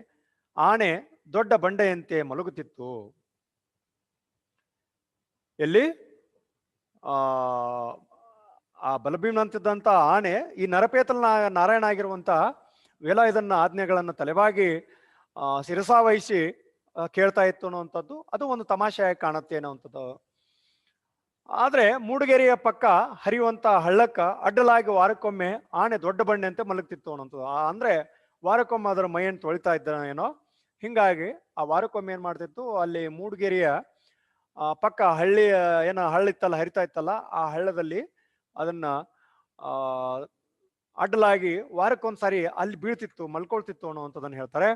ಆನೆ ದೊಡ್ಡ ಬಂಡೆಯಂತೆ ಮಲಗುತ್ತಿತ್ತು. ಎಲ್ಲಿ ಆ ಆ ಬಲಭೀಮನಂತಿದ್ದಂತ ಆನೆ ಈ ನರಪೇತಲ ನಾರಾಯಣ ಆಗಿರುವಂತ ವೇಲಾಯುಧನ ಆಜ್ಞೆಗಳನ್ನ ತಲೆಬಾಗಿ ಶಿರಸಾವಹಿಸಿ ಕೇಳ್ತಾ ಇತ್ತು ಅನ್ನುವಂಥದ್ದು ಅದು ಒಂದು ತಮಾಷೆಯಾಗಿ ಕಾಣುತ್ತೆ ಅನ್ನುವಂಥದ್ದು. ಆದ್ರೆ ಮೂಡಿಗೆರೆಯ ಪಕ್ಕ ಹರಿಯುವಂತ ಹಳ್ಳಕ್ಕ ಅಡ್ಡಲಾಗಿ ವಾರಕ್ಕೊಮ್ಮೆ ಆನೆ ದೊಡ್ಡ ಬಂಡೆಂತೆ ಮಲಗ್ತಿತ್ತು ಅನ್ನೋಂಥದ್ದು. ಅಂದ್ರೆ ವಾರಕ್ಕೊಮ್ಮೆ ಅದರ ಮೈಯನ್ನು ತೊಳಿತಾ ಇದ್ದ ಏನೋ. ಹಿಂಗಾಗಿ ಆ ವಾರಕ್ಕೊಮ್ಮೆ ಏನ್ ಮಾಡ್ತಿತ್ತು, ಅಲ್ಲಿ ಮೂಡಿಗೆರೆಯ ಪಕ್ಕ ಹಳ್ಳಿ ಏನೋ ಹಳ್ಳಿತ್ತಲ್ಲ, ಹರಿತಾ ಇತ್ತಲ್ಲ, ಆ ಹಳ್ಳದಲ್ಲಿ ಅದನ್ನ ಆ ಅಡ್ಡಲಾಗಿ ವಾರಕ್ಕೊಂದ್ಸಾರಿ ಅಲ್ಲಿ ಬೀಳ್ತಿತ್ತು, ಮಲ್ಕೊಳ್ತಿತ್ತು ಅನ್ನುವಂಥದ್ದನ್ನು ಹೇಳ್ತಾರೆ.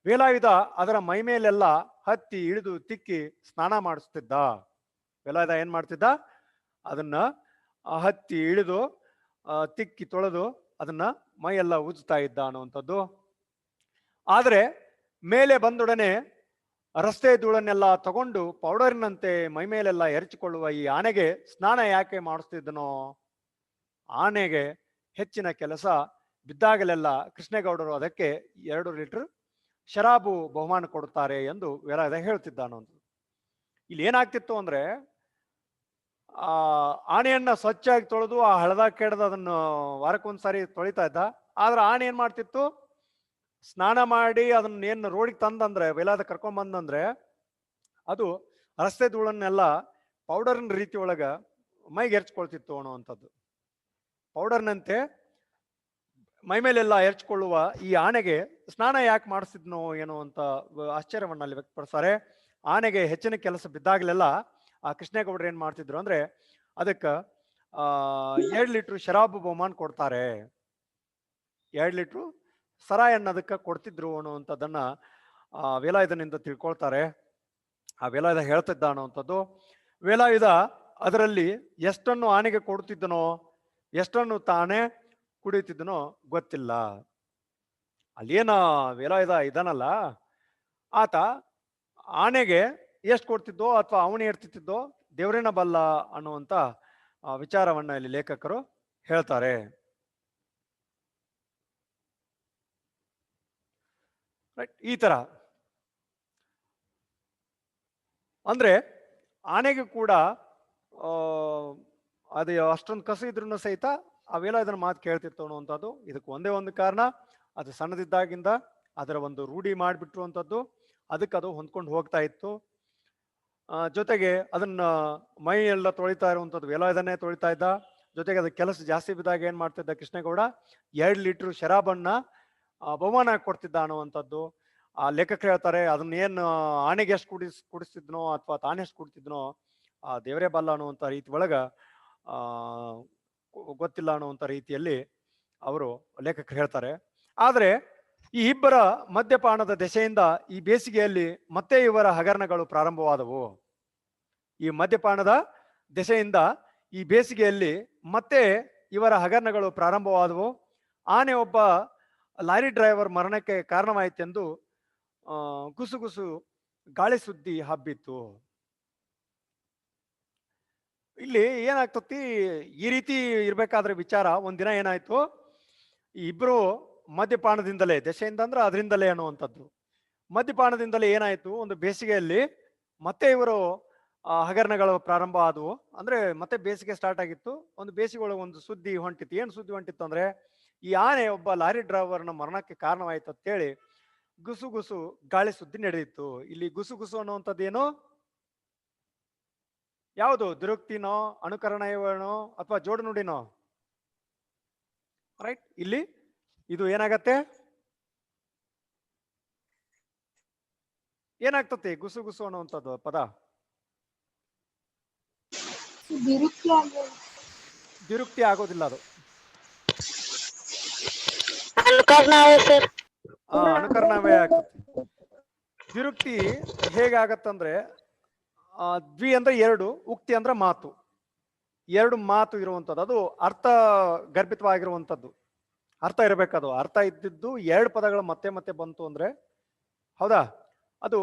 ವೇಲಾಯುಧ ಅದರ ಮೈ ಮೇಲೆಲ್ಲ ಹತ್ತಿ ಇಳಿದು ತಿಕ್ಕಿ ಸ್ನಾನ ಮಾಡಿಸ್ತಿದ್ದ. ವೇಲಾಯುಧ ಏನ್ ಮಾಡ್ತಿದ್ದ, ಅದನ್ನ ಹತ್ತಿ ಇಳಿದು ತಿಕ್ಕಿ ತೊಳೆದು ಅದನ್ನ ಮೈಯೆಲ್ಲ ಉಜ್ತಾ ಇದ್ದ ಅನ್ನುವಂಥದ್ದು. ಆದ್ರೆ ಮೇಲೆ ಬಂದೊಡನೆ ರಸ್ತೆ ಧೂಳನ್ನೆಲ್ಲ ತಗೊಂಡು ಪೌಡರಿನಂತೆ ಮೈ ಮೇಲೆಲ್ಲ ಎರಚಿಕೊಳ್ಳುವ ಈ ಆನೆಗೆ ಸ್ನಾನ ಯಾಕೆ ಮಾಡಿಸ್ತಿದ್ದನೋ? ಆನೆಗೆ ಹೆಚ್ಚಿನ ಕೆಲಸ ಬಿದ್ದಾಗಲೆಲ್ಲ ಕೃಷ್ಣೇಗೌಡರು ಅದಕ್ಕೆ 2 ಲೀಟರ್ ಶರಾಬು ಬಹುಮಾನ ಕೊಡುತ್ತಾರೆ ಎಂದು ವೇಲಾಯುಧ ಹೇಳ್ತಿದ್ದಾನು. ಇಲ್ಲಿ ಏನಾಗ್ತಿತ್ತು ಅಂದ್ರೆ, ಆ ಆನೆಯನ್ನ ಸ್ವಚ್ಛಾಗಿ ತೊಳೆದು ಆ ಹಳದಾಗ ಕೆಡದ ಅದನ್ನು ವಾರಕ್ಕೊಂದ್ಸಾರಿ ತೊಳಿತಾ ಇದ್ದ. ಆದ್ರೆ ಆನೆ ಏನ್ ಮಾಡ್ತಿತ್ತು, ಸ್ನಾನ ಮಾಡಿ ಅದನ್ನ ಏನ್ ರೋಡಿಗೆ ತಂದಂದ್ರೆ, ವೇಲಾಯುಧ ಕರ್ಕೊಂಡ್ ಬಂದಂದ್ರೆ ಅದು ರಸ್ತೆ ಧೂಳನ್ನೆಲ್ಲ ಪೌಡರ್ನ ರೀತಿ ಒಳಗ ಮೈಗೆ ಎರಚ್ಕೊಳ್ತಿತ್ತು ಅನ್ನುವಂಥದ್ದು. ಪೌಡರ್ನಂತೆ ಮೈ ಮೇಲೆಲ್ಲ ಎರಚ್ಕೊಳ್ಳುವ ಈ ಆನೆಗೆ ಸ್ನಾನ ಯಾಕೆ ಮಾಡಿಸ್ತಿದ್ನೋ ಏನೋ ಅಂತ ಆಶ್ಚರ್ಯವನ್ನ ಅಲ್ಲಿ ವ್ಯಕ್ತಪಡಿಸ್ತಾರೆ. ಆನೆಗೆ ಹೆಚ್ಚಿನ ಕೆಲಸ ಬಿದ್ದಾಗಲೆಲ್ಲ ಆ ಕೃಷ್ಣೇಗೌಡರು ಏನ್ ಮಾಡ್ತಿದ್ರು ಅಂದ್ರೆ, ಅದಕ್ಕೆ 2 ಲೀಟರ್ ಶರಾಬು ಬಹುಮಾನ ಕೊಡ್ತಾರೆ, 2 ಲೀಟರ್ ಸರಾಯನ್ನ ಅದಕ್ಕೆ ಕೊಡ್ತಿದ್ರು ಅನ್ನುವಂಥದ್ದನ್ನ ವೇಲಾಯುಧನಿಂದ ತಿಳ್ಕೊಳ್ತಾರೆ. ಆ ವೇಲಾಯುಧ ಹೇಳ್ತಿದ್ದ ಅನ್ನುವಂಥದ್ದು. ವೇಲಾಯುಧ ಅದರಲ್ಲಿ ಎಷ್ಟನ್ನು ಆನೆಗೆ ಕೊಡ್ತಿದ್ದನೋ, ಎಷ್ಟನ್ನು ತಾನೇ ಕುಡಿಯುತ್ತಿದ್ದನೋ ಗೊತ್ತಿಲ್ಲ. ಅಲ್ಲೇನ ವೇಲಾಯುಧ ಇದಾನಲ್ಲ, ಆತ ಆನೆಗೆ ಎಷ್ಟು ಕೊಡ್ತಿದ್ದೋ ಅಥವಾ ಅವನೇ ಇರ್ತಿದ್ದೋ ದೇವರೇನ ಬಲ್ಲ ಅನ್ನುವಂತ ವಿಚಾರವನ್ನ ಇಲ್ಲಿ ಲೇಖಕರು ಹೇಳ್ತಾರೆ. ರೈಟ್, ಈ ತರ ಅಂದ್ರೆ ಆನೆಗೆ ಕೂಡ ಅದು ಅಷ್ಟೊಂದು ಕಸು ಇದ್ರೂ ಸಹಿತ ಆ ವೇಲಾಯುಧನ ಮಾತು ಕೇಳ್ತಿತ್ತು ಅನ್ನುವಂಥದ್ದು. ಇದಕ್ಕೆ ಒಂದೇ ಒಂದು ಕಾರಣ, ಅದು ಸಣ್ಣದಿದ್ದಾಗಿಂದ ಅದರ ಒಂದು ರೂಢಿ ಮಾಡಿಬಿಟ್ರು ಅಂತದ್ದು, ಅದಕ್ಕೆ ಅದು ಹೊಂದ್ಕೊಂಡು ಹೋಗ್ತಾ ಇತ್ತು. ಜೊತೆಗೆ ಅದನ್ನ ಮೈ ಎಲ್ಲ ತೊಳಿತಾ ಇರುವಂಥದ್ದು ವೇಲಾಯುಧನೇ ತೊಳಿತಾ ಇದ್ದ. ಜೊತೆಗೆ ಅದಕ್ಕೆ ಕೆಲಸ ಜಾಸ್ತಿ ಬಿದ್ದಾಗ ಏನ್ ಮಾಡ್ತಿದ್ದ ಕೃಷ್ಣೇಗೌಡ, 2 ಲೀಟರ್ ಶರಾಬನ್ನ ಬಹುಮಾನ ಕೊಡ್ತಿದ್ದ ಅನ್ನುವಂಥದ್ದು. ಆ ಲೇಖಕರು ಹೇಳ್ತಾರೆ, ಅದನ್ನ ಏನ್ ಆನೆಗೆ ಎಷ್ಟು ಕುಡಿಸ್ತಿದ್ನೋ ಅಥವಾ ತಾನೆಷ್ಟು ಕುಡ್ತಿದ್ನೋ ಆ ದೇವರೇ ಬಲ್ಲ ಅನ್ನುವಂಥ ರೀತಿ ಒಳಗ ಗೊತ್ತಿಲ್ಲ ಅನ್ನುವಂಥ ರೀತಿಯಲ್ಲಿ ಅವರು ಲೇಖಕರು ಹೇಳ್ತಾರೆ. ಆದ್ರೆ ಈ ಇಬ್ಬರ ಮದ್ಯಪಾನದ ದೆಸೆಯಿಂದ ಈ ಬೇಸಿಗೆಯಲ್ಲಿ ಮತ್ತೆ ಇವರ ಹಗರಣಗಳು ಪ್ರಾರಂಭವಾದವು. ಈ ಮದ್ಯಪಾನದ ದೆಸೆಯಿಂದ ಈ ಬೇಸಿಗೆಯಲ್ಲಿ ಮತ್ತೆ ಇವರ ಹಗರಣಗಳು ಪ್ರಾರಂಭವಾದವು. ಆನೆ ಒಬ್ಬ ಲಾರಿ ಡ್ರೈವರ್ ಮರಣಕ್ಕೆ ಕಾರಣವಾಯಿತೆಂದು ಗುಸುಗುಸು ಗಾಳಿ ಸುದ್ದಿ ಹಬ್ಬಿತ್ತು. ಇಲ್ಲಿ ಏನಾಗ್ತತಿ, ಈ ರೀತಿ ಇರ್ಬೇಕಾದ್ರೆ ವಿಚಾರ, ಒಂದಿನ ಏನಾಯ್ತು, ಈ ಇಬ್ರು ಮದ್ಯಪಾನದಿಂದಲೇ, ದೆಸೆಯಿಂದ ಅಂದ್ರೆ ಅದರಿಂದಲೇ ಅನ್ನುವಂಥದ್ದು, ಮದ್ಯಪಾನದಿಂದಲೇ ಏನಾಯ್ತು, ಒಂದು ಬೇಸಿಗೆಯಲ್ಲಿ ಮತ್ತೆ ಇವರು ಹಗರಣಗಳು ಪ್ರಾರಂಭ ಆದವು. ಅಂದ್ರೆ ಮತ್ತೆ ಬೇಸಿಗೆ ಸ್ಟಾರ್ಟ್ ಆಗಿತ್ತು. ಒಂದು ಬೇಸಿಗೆ ಒಳಗೆ ಒಂದು ಸುದ್ದಿ ಹೊಂಟಿತ್ತು. ಏನ್ ಸುದ್ದಿ ಹೊಂಟಿತ್ತು ಅಂದ್ರೆ, ಈ ಆನೆ ಒಬ್ಬ ಲಾರಿ ಡ್ರೈವರ್ನ ಮರಣಕ್ಕೆ ಕಾರಣವಾಯ್ತು ಅಂತೇಳಿ ಗುಸುಗುಸು ಗಾಳಿ ಸುದ್ದಿ ನಡೆದಿತ್ತು. ಇಲ್ಲಿ ಗುಸುಗುಸು ಅನ್ನುವಂಥದ್ದು ಏನು, ಯಾವುದು, ದುರುಕ್ತಿನೋ ಅನುಕರಣವನೋ ಅಥವಾ ಜೋಡುನುಡಿನೋ? ರೈಟ್, ಇಲ್ಲಿ ಇದು ಏನಾಗತ್ತೆ, ಏನಾಗ್ತತಿ ಗುಸುಗುಸು ಅನ್ನುವಂಥದ್ದು ಪದ? ದುರುಕ್ತಿ ಆಗೋದಿಲ್ಲ, ಅದು ಅನುಕರಣವೇ ಆಗ್ತತಿ. ದುರುಕ್ತಿ ಹೇಗಾಗತ್ತಂದ್ರೆ, ದ್ವಿ ಅಂದ್ರೆ 2, ಉಕ್ತಿ ಅಂದ್ರೆ ಮಾತು, 2 ಮಾತು ಇರುವಂಥದ್ದು, ಅದು ಅರ್ಥ ಗರ್ಭಿತವಾಗಿರುವಂಥದ್ದು, ಅರ್ಥ ಇರಬೇಕದು. ಅರ್ಥ ಇದ್ದಿದ್ದು 2 ಪದಗಳು ಮತ್ತೆ ಮತ್ತೆ ಬಂತು ಅಂದ್ರೆ, ಹೌದಾ, ಅದು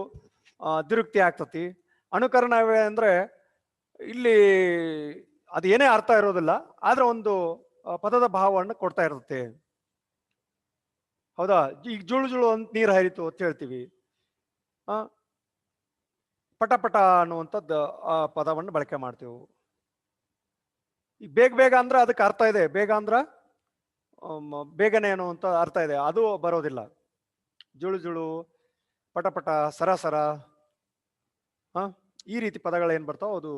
ದುರುಕ್ತಿ ಆಗ್ತತಿ. ಅನುಕರಣವೇ ಅಂದ್ರೆ ಇಲ್ಲಿ ಅದು ಏನೇ ಅರ್ಥ ಇರೋದಿಲ್ಲ, ಆದ್ರೆ ಒಂದು ಪದದ ಭಾವವನ್ನು ಕೊಡ್ತಾ ಇರುತ್ತೆ. ಹೌದಾ, ಈಗ ಜುಳು ಜುಳು ಅಂತ ನೀರು ಹರಿತು ಅಂತ ಹೇಳ್ತೀವಿ. ಪಟ ಪಟ ಅನ್ನುವಂಥದ್ದು ಆ ಪದವನ್ನು ಬಳಕೆ ಮಾಡ್ತೀವಿ. ಈಗ ಬೇಗ ಬೇಗ ಅಂದ್ರೆ ಅದಕ್ಕೆ ಅರ್ಥ ಇದೆ, ಬೇಗ ಅಂದ್ರ ಬೇಗನೆ ಅನ್ನುವಂಥ ಅರ್ಥ ಇದೆ, ಅದು ಬರೋದಿಲ್ಲ. ಜುಳು ಜುಳು, ಪಟ ಪಟ, ಸರ ಸರ, ಈ ರೀತಿ ಪದಗಳು ಏನ್ ಬರ್ತಾವ ಅದು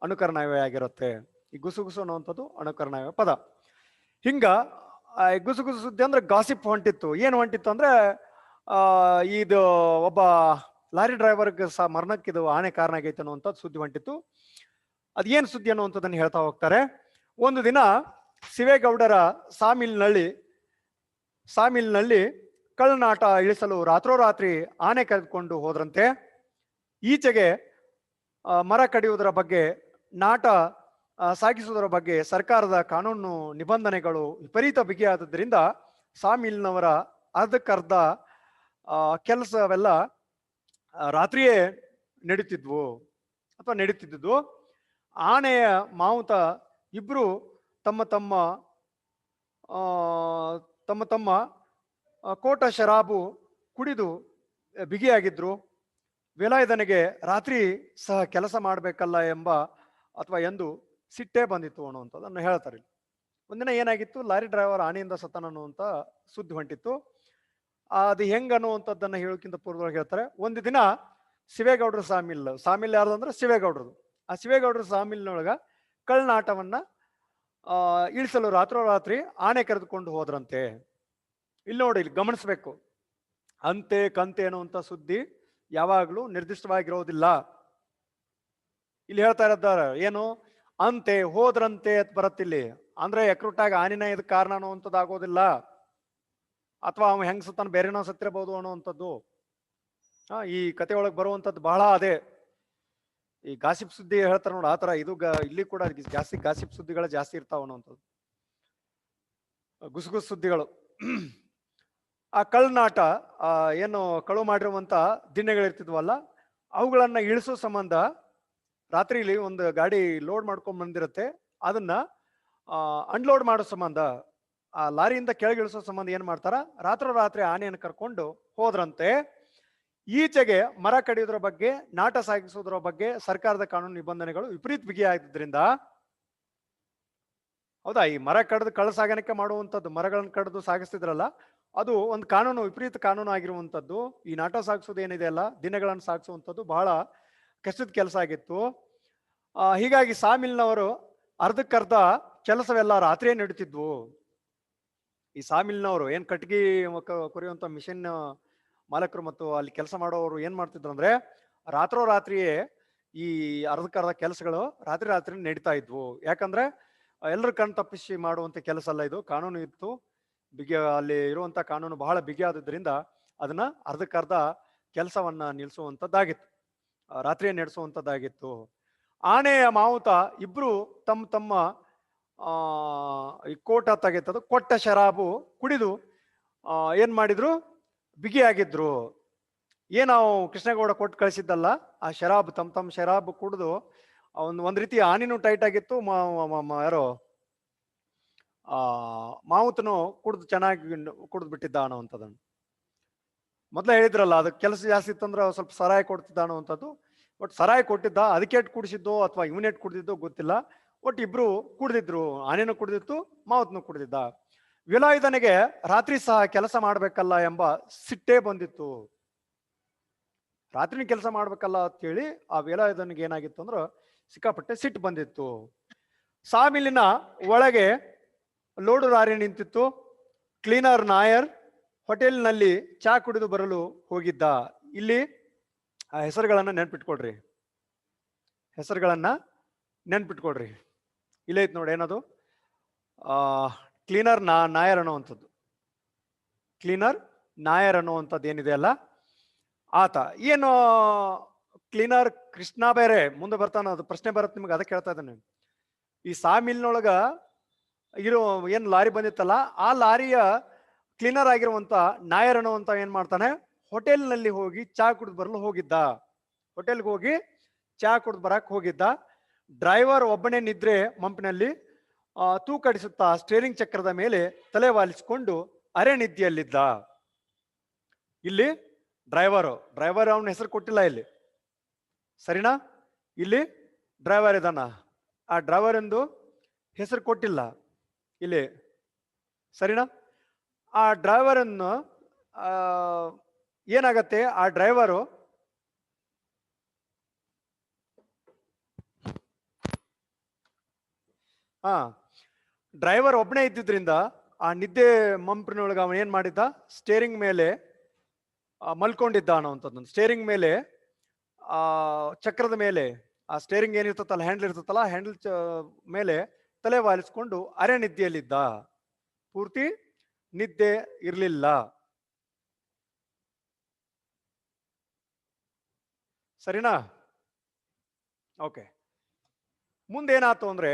ಅನುಕರಣಾವ್ಯ ಆಗಿರುತ್ತೆ. ಈ ಗುಸುಗುಸು ಅನ್ನುವಂಥದ್ದು ಅನುಕರಣಾವ್ಯ ಪದ. ಹಿಂಗ ಗುಸುಗುಸು ಸುದ್ದಿ ಅಂದ್ರೆ ಗಾಸಿಪ್ ಹೊಂಟಿತ್ತು. ಏನು ಹೊಂಟಿತ್ತು ಅಂದ್ರೆ ಇದು ಒಬ್ಬ ಲಾರಿ ಡ್ರೈವರ್ಗೆ ಮರಣಕ್ಕಿದು ಆನೆ ಕಾರಣ ಆಗೈತೆ ಅನ್ನುವಂಥದ್ದು ಸುದ್ದಿ ಹೊಂಟಿತ್ತು. ಅದೇನು ಸುದ್ದಿ ಅನ್ನುವಂಥದ್ದನ್ನು ಹೇಳ್ತಾ ಹೋಗ್ತಾರೆ. ಒಂದು ದಿನ ಶಿವೇಗೌಡರ ಸಾಮಿಲ್ನಲ್ಲಿ ಕಳ್ಳನಾಟ ಇಳಿಸಲು ರಾತ್ರೋರಾತ್ರಿ ಆನೆ ಕರೆದುಕೊಂಡು ಹೋದ್ರಂತೆ. ಈಚೆಗೆ ಮರ ಕಡಿಯುವುದರ ಬಗ್ಗೆ, ನಾಟ ಸಾಗಿಸುವುದರ ಬಗ್ಗೆ ಸರ್ಕಾರದ ಕಾನೂನು ನಿಬಂಧನೆಗಳು ವಿಪರೀತ ಬಿಗಿಯಾದದ್ರಿಂದ ಸಾಮಿಲ್ನವರ ಅರ್ಧಕ್ಕರ್ಧ ಕೆಲಸವೆಲ್ಲ ರಾತ್ರಿಯೇ ನಡೀತಿದ್ವು. ಆನೆಯ ಮಾವುತ ಇಬ್ರು ತಮ್ಮ ತಮ್ಮ ಕೋಟ ಶರಾಬು ಕುಡಿದು ಬಿಗಿಯಾಗಿದ್ರು. ವೇಲಾಯುಧನಿಗೆ ರಾತ್ರಿ ಸಹ ಕೆಲಸ ಮಾಡಬೇಕಲ್ಲ ಎಂದು ಸಿಟ್ಟೇ ಬಂದಿತ್ತು ಅನ್ನುವಂಥದ್ದನ್ನು ಹೇಳ್ತಾರೆ. ಒಂದಿನ ಏನಾಗಿತ್ತು, ಲಾರಿ ಡ್ರೈವರ್ ಆನೆಯಿಂದ ಸತ್ತನ ಅನ್ನುವಂಥ ಸುದ್ದಿ ಹೊಂಟಿತ್ತು. ಅದು ಹೆಂಗ ಅನ್ನುವಂಥದ್ದನ್ನು ಹೇಳೋಕ್ಕಿಂತ ಪೂರ್ವವಾಗಿ ಹೇಳ್ತಾರೆ. ಒಂದು ದಿನ ಶಿವೇಗೌಡರ ಸಾಮಿಲ್ ಯಾರ್ದಂದ್ರೆ ಶಿವೇಗೌಡರದು. ಆ ಶಿವೇಗೌಡರ ಸಾಮಿಲ್ನೊಳಗ ಕಳ್ಳನಾಟವನ್ನ ಇಳಿಸಲು ರಾತ್ರೋರಾತ್ರಿ ಆನೆ ಕರೆದುಕೊಂಡು ಹೋದ್ರಂತೆ. ಇಲ್ಲಿ ನೋಡಿ, ಇಲ್ಲಿ ಗಮನಿಸ್ಬೇಕು, ಅಂತೆ ಕಂತೆ ಅನ್ನುವಂಥ ಸುದ್ದಿ ಯಾವಾಗಲೂ ನಿರ್ದಿಷ್ಟವಾಗಿರೋದಿಲ್ಲ. ಇಲ್ಲಿ ಹೇಳ್ತಾ ಇದ್ದಾರೆ ಏನು, ಅಂತೆ ಹೋದ್ರಂತೆ ಅಂತ ಬರತ್ತಿಲ್ಲಿ. ಅಂದ್ರೆ ಎಕ್ರೂಟಾಗಿ ಆನಿನ ಇದಕ್ಕೆ ಕಾರಣ ಅನ್ನುವಂಥದ್ದು ಆಗೋದಿಲ್ಲ, ಅಥವಾ ಅವ ಹೆಂಗ್ ಸತ್ತಾನ ಬೇರೆನೋ ಸತ್ತಿರಬಹುದು ಅನ್ನುವಂಥದ್ದು. ಈ ಕತೆ ಒಳಗೆ ಬರುವಂಥದ್ದು ಬಹಳ ಅದೇ. ಈ ಗಾಸಿಪ್ ಸುದ್ದಿ ಹೇಳ್ತಾರೆ ನೋಡಿ, ಆತರ ಇದು ಇಲ್ಲಿ ಕೂಡ ಜಾಸ್ತಿ ಗಾಸಿಪ್ ಸುದ್ದಿಗಳು ಜಾಸ್ತಿ ಇರ್ತಾವ ಅನ್ನುವಂಥದ್ದು, ಗುಸುಗುಸು ಸುದ್ದಿಗಳು. ಆ ಕಳ್ಳನಾಟ ಏನು ಕಳುವು ಮಾಡಿರುವಂತ ದಿಣ್ಣೆಗಳಿರ್ತಿದ್ವಲ್ಲ, ಅವುಗಳನ್ನ ಇಳಿಸೋ ಸಂಬಂಧ ರಾತ್ರಿಲಿ ಒಂದು ಗಾಡಿ ಲೋಡ್ ಮಾಡ್ಕೊಂಡ್ ಬಂದಿರುತ್ತೆ. ಅದನ್ನ ಅನ್ಲೋಡ್ ಮಾಡೋ ಸಂಬಂಧ, ಆ ಲಾರಿಯಿಂದ ಕೆಳಗೆ ಇಳಿಸೋ ಸಂಬಂಧ ಏನ್ ಮಾಡ್ತಾರ, ರಾತ್ರೋರಾತ್ರಿ ಆನೆಯನ್ನು ಕರ್ಕೊಂಡು ಹೋದ್ರಂತೆ. ಈಚೆಗೆ ಮರ ಕಡಿಯೋದ್ರ ಬಗ್ಗೆ, ನಾಟ ಸಾಗಿಸೋದ್ರ ಬಗ್ಗೆ ಸರ್ಕಾರದ ಕಾನೂನು ನಿಬಂಧನೆಗಳು ವಿಪರೀತ ಬಿಗಿಯಾಗಿದ್ದರಿಂದ, ಹೌದಾ, ಈ ಮರ ಕಡ್ದು ಕಳ್ಳ ಸಾಗಾಣಿಕೆ ಮಾಡುವಂಥದ್ದು, ಮರಗಳನ್ನು ಕಡ್ದು ಸಾಗಿಸ್ತಿದ್ರಲ್ಲ, ಅದು ಒಂದು ಕಾನೂನು, ವಿಪರೀತ ಕಾನೂನು ಆಗಿರುವಂಥದ್ದು. ಈ ನಾಟ ಸಾಗಿಸೋದು ಏನಿದೆ ಅಲ್ಲ, ದಿನಗಳನ್ನು ಸಾಗಿಸುವಂಥದ್ದು ಬಹಳ ಕಷ್ಟದ ಕೆಲಸ ಆಗಿತ್ತು. ಹೀಗಾಗಿ ಸಾಮಿಲ್ನವರು ಅರ್ಧಕ್ಕರ್ಧ ಕೆಲಸವೆಲ್ಲ ರಾತ್ರಿಯೇ ನಡೀತಿದ್ವು. ಈ ಸಾಮಿಲ್ನವರು ಏನ್ ಕಟ್ಗಿ ಕೊರೆಯುವಂತ ಮಿಷನ್ ಮಾಲಕರು ಮತ್ತು ಅಲ್ಲಿ ಕೆಲಸ ಮಾಡೋರು ಏನ್ ಮಾಡ್ತಿದ್ರು ಅಂದ್ರೆ, ರಾತ್ರೋರಾತ್ರಿಯೇ ಈ ಅರ್ಧಕ್ಕರ್ಧ ಕೆಲಸಗಳು ರಾತ್ರಿ ನಡೀತಾ ಇದ್ವು. ಯಾಕಂದ್ರೆ ಎಲ್ಲರ ಕಣ್ ತಪ್ಪಿಸಿ ಮಾಡುವಂತ ಕೆಲಸ ಅಲ್ಲ ಇದು, ಕಾನೂನು ಇತ್ತು, ಅಲ್ಲಿ ಇರುವಂತ ಕಾನೂನು ಬಹಳ ಬಿಗಿಯಾದ್ರಿಂದ ಅದನ್ನ ಅರ್ಧಕ್ಕರ್ಧ ಕೆಲಸವನ್ನ ನಿಲ್ಲಿಸುವಂತದ್ದಾಗಿತ್ತು, ರಾತ್ರಿಯೇ ನಡೆಸುವಂತದ್ದಾಗಿತ್ತು. ಆನೆಯ ಮಾವುತ ಇಬ್ರು ತಮ್ಮ ಈ ಕೋಟ ತೆಗೆತದು ಕೊಟ್ಟ ಶರಾಬು ಕುಡಿದು ಏನ್ ಮಾಡಿದ್ರು, ಬಿಗಿಯಾಗಿದ್ರು. ನಾವು ಕೃಷ್ಣಗೌಡ ಕೊಟ್ಟು ಕಳಿಸಿದ್ದಲ್ಲ, ಆ ಶರಾಬ್ ತಮ್ಮ ಶರಾಬು ಕುಡಿದು ಒಂದ್ ರೀತಿ ಆನಿನೂ ಟೈಟ್ ಆಗಿತ್ತು, ಯಾರೋ ಮಾವುತನು ಕುಡ್ದು ಚೆನ್ನಾಗಿ ಕುಡ್ದು ಬಿಟ್ಟಿದ್ದ ಅನ್ನುವಂಥದ್ದನ್ನು ಮೊದಲೇ ಹೇಳಿದ್ರಲ್ಲ. ಅದಕ್ಕೆ ಕೆಲಸ ಜಾಸ್ತಿ ಇತ್ತಂದ್ರೆ ಸ್ವಲ್ಪ ಸರಾಯಿ ಕೊಡ್ತಿದ್ದ ಅನ್ನುವಂಥದ್ದು. ಬಟ್ ಸರಾಯಿ ಕೊಟ್ಟಿದ್ದ, ಅದಕ್ಕೆ ಕುಡಿಸಿದ್ದೋ ಅಥವಾ ಇವನೇಟ್ ಕುಡ್ದಿದ್ದೋ ಗೊತ್ತಿಲ್ಲ. ಒಟ್ಟು ಇಬ್ರು ಕುಡ್ದಿದ್ರು, ಆನೆನೂ ಕುಡ್ದಿತ್ತು, ಮಾವುತನು ಕುಡ್ದಿದ್ದ. ವೇಲಾಯುಧನಿಗೆ ರಾತ್ರಿ ಸಹ ಕೆಲಸ ಮಾಡ್ಬೇಕಲ್ಲ ಎಂಬ ಸಿಟ್ಟೇ ಬಂದಿತ್ತು. ರಾತ್ರಿ ಕೆಲಸ ಮಾಡ್ಬೇಕಲ್ಲ ಅಂತೇಳಿ ಆ ವೇಲಾಯುಧನಿಗೆ ಏನಾಗಿತ್ತು ಅಂದ್ರೆ ಸಿಕ್ಕಾಪಟ್ಟೆ ಸಿಟ್ಟು ಬಂದಿತ್ತು. ಸಾಮಿಲಿನ ಒಳಗೆ ಲೋಡು ಲಾರಿ ನಿಂತಿತ್ತು. ಕ್ಲೀನರ್ ನಾಯರ್ ಹೋಟೆಲ್ನಲ್ಲಿ ಚಾ ಕುಡಿದು ಬರಲು ಹೋಗಿದ್ದ. ಇಲ್ಲಿ ಆ ಹೆಸರುಗಳನ್ನ ನೆನ್ಪಿಟ್ಕೊಡ್ರಿ. ಇಲ್ಲೇ ಐತ್ ನೋಡಿ, ಏನದು ಕ್ಲೀನರ್ ನಾಯರ್ ಅನ್ನುವಂಥದ್ದು. ಕ್ಲೀನರ್ ನಾಯರ್ ಅನ್ನುವಂಥದ್ದು ಏನಿದೆ ಅಲ್ಲ, ಆತ ಏನು ಕ್ಲೀನರ್ ಕೃಷ್ಣ ಬೇರೆ ಮುಂದೆ ಬರ್ತಾನ, ಅದು ಪ್ರಶ್ನೆ ಬರುತ್ತೆ ನಿಮ್ಗೆ, ಅದಕ್ಕೆ ಹೇಳ್ತಾ ಇದ್ದಾನೆ. ಈ ಸಾಮಿಲ್ನೊಳಗ ಇರೋ ಏನ್ ಲಾರಿ ಬಂದಿತ್ತಲ್ಲ, ಆ ಲಾರಿಯ ಕ್ಲೀನರ್ ಆಗಿರುವಂತ ನಾಯರ್ ಅನ್ನುವಂತ ಏನ್ ಮಾಡ್ತಾನೆ, ಹೋಟೆಲ್ನಲ್ಲಿ ಹೋಗಿ ಚಾ ಕುಡಿದು ಬರಲು ಹೋಗಿದ್ದ. ಹೋಟೆಲ್ಗೆ ಹೋಗಿ ಚಾ ಕುಡಿದು ಬರಕ್ ಹೋಗಿದ್ದ. ಡ್ರೈವರ್ ಒಬ್ಬನೇ ನಿದ್ರೆ ಮಂಪಿನಲ್ಲಿ ತೂಕಡಿಸುತ್ತಾ ಸ್ಟೇರಿಂಗ್ ಚಕ್ರದ ಮೇಲೆ ತಲೆ ವಾಲಿಸಿಕೊಂಡು ಅರೆ ನಿದ್ದೆಯಲ್ಲಿದ್ದ. ಇಲ್ಲಿ ಡ್ರೈವರ್ ಅವನ ಹೆಸರು ಕೊಟ್ಟಿಲ್ಲ ಇಲ್ಲಿ. ಸರಿನಾ? ಇಲ್ಲಿ ಡ್ರೈವರ್ ಇದಾನ, ಆ ಡ್ರೈವರ್ ಎಂದು ಹೆಸರು ಕೊಟ್ಟಿಲ್ಲ ಇಲ್ಲಿ, ಸರಿನಾ? ಆ ಡ್ರೈವರ್ ಅನ್ನು ಏನಾಗತ್ತೆ, ಆ ಡ್ರೈವರು ಡ್ರೈವರ್ ಒಬ್ಬನೇ ಇದ್ದಿದ್ರಿಂದ ಆ ನಿದ್ದೆ ಮಂಪ್ರಿನೊಳಗೆ ಅವನ್ ಏನ್ ಮಾಡಿದ್ದ, ಸ್ಟೇರಿಂಗ್ ಮೇಲೆ ಮಲ್ಕೊಂಡಿದ್ದ ಅನ್ನೋಂಥದ್ದು. ಸ್ಟೇರಿಂಗ್ ಮೇಲೆ ಆ ಚಕ್ರದ ಮೇಲೆ ಆ ಸ್ಟೇರಿಂಗ್ ಏನಿರ್ತಲ್ಲ, ಹ್ಯಾಂಡಲ್ ಇರ್ತತ್ತಲ್ಲ, ಹ್ಯಾಂಡಲ್ ಮೇಲೆ ತಲೆ ವಾಲಿಸ್ಕೊಂಡು ಅರೆ ನಿದ್ದೆಯಲ್ಲಿದ್ದ, ಪೂರ್ತಿ ನಿದ್ದೆ ಇರ್ಲಿಲ್ಲ. ಸರಿನಾ? ಓಕೆ. ಮುಂದೇನಾಯ್ತು ಅಂದ್ರೆ,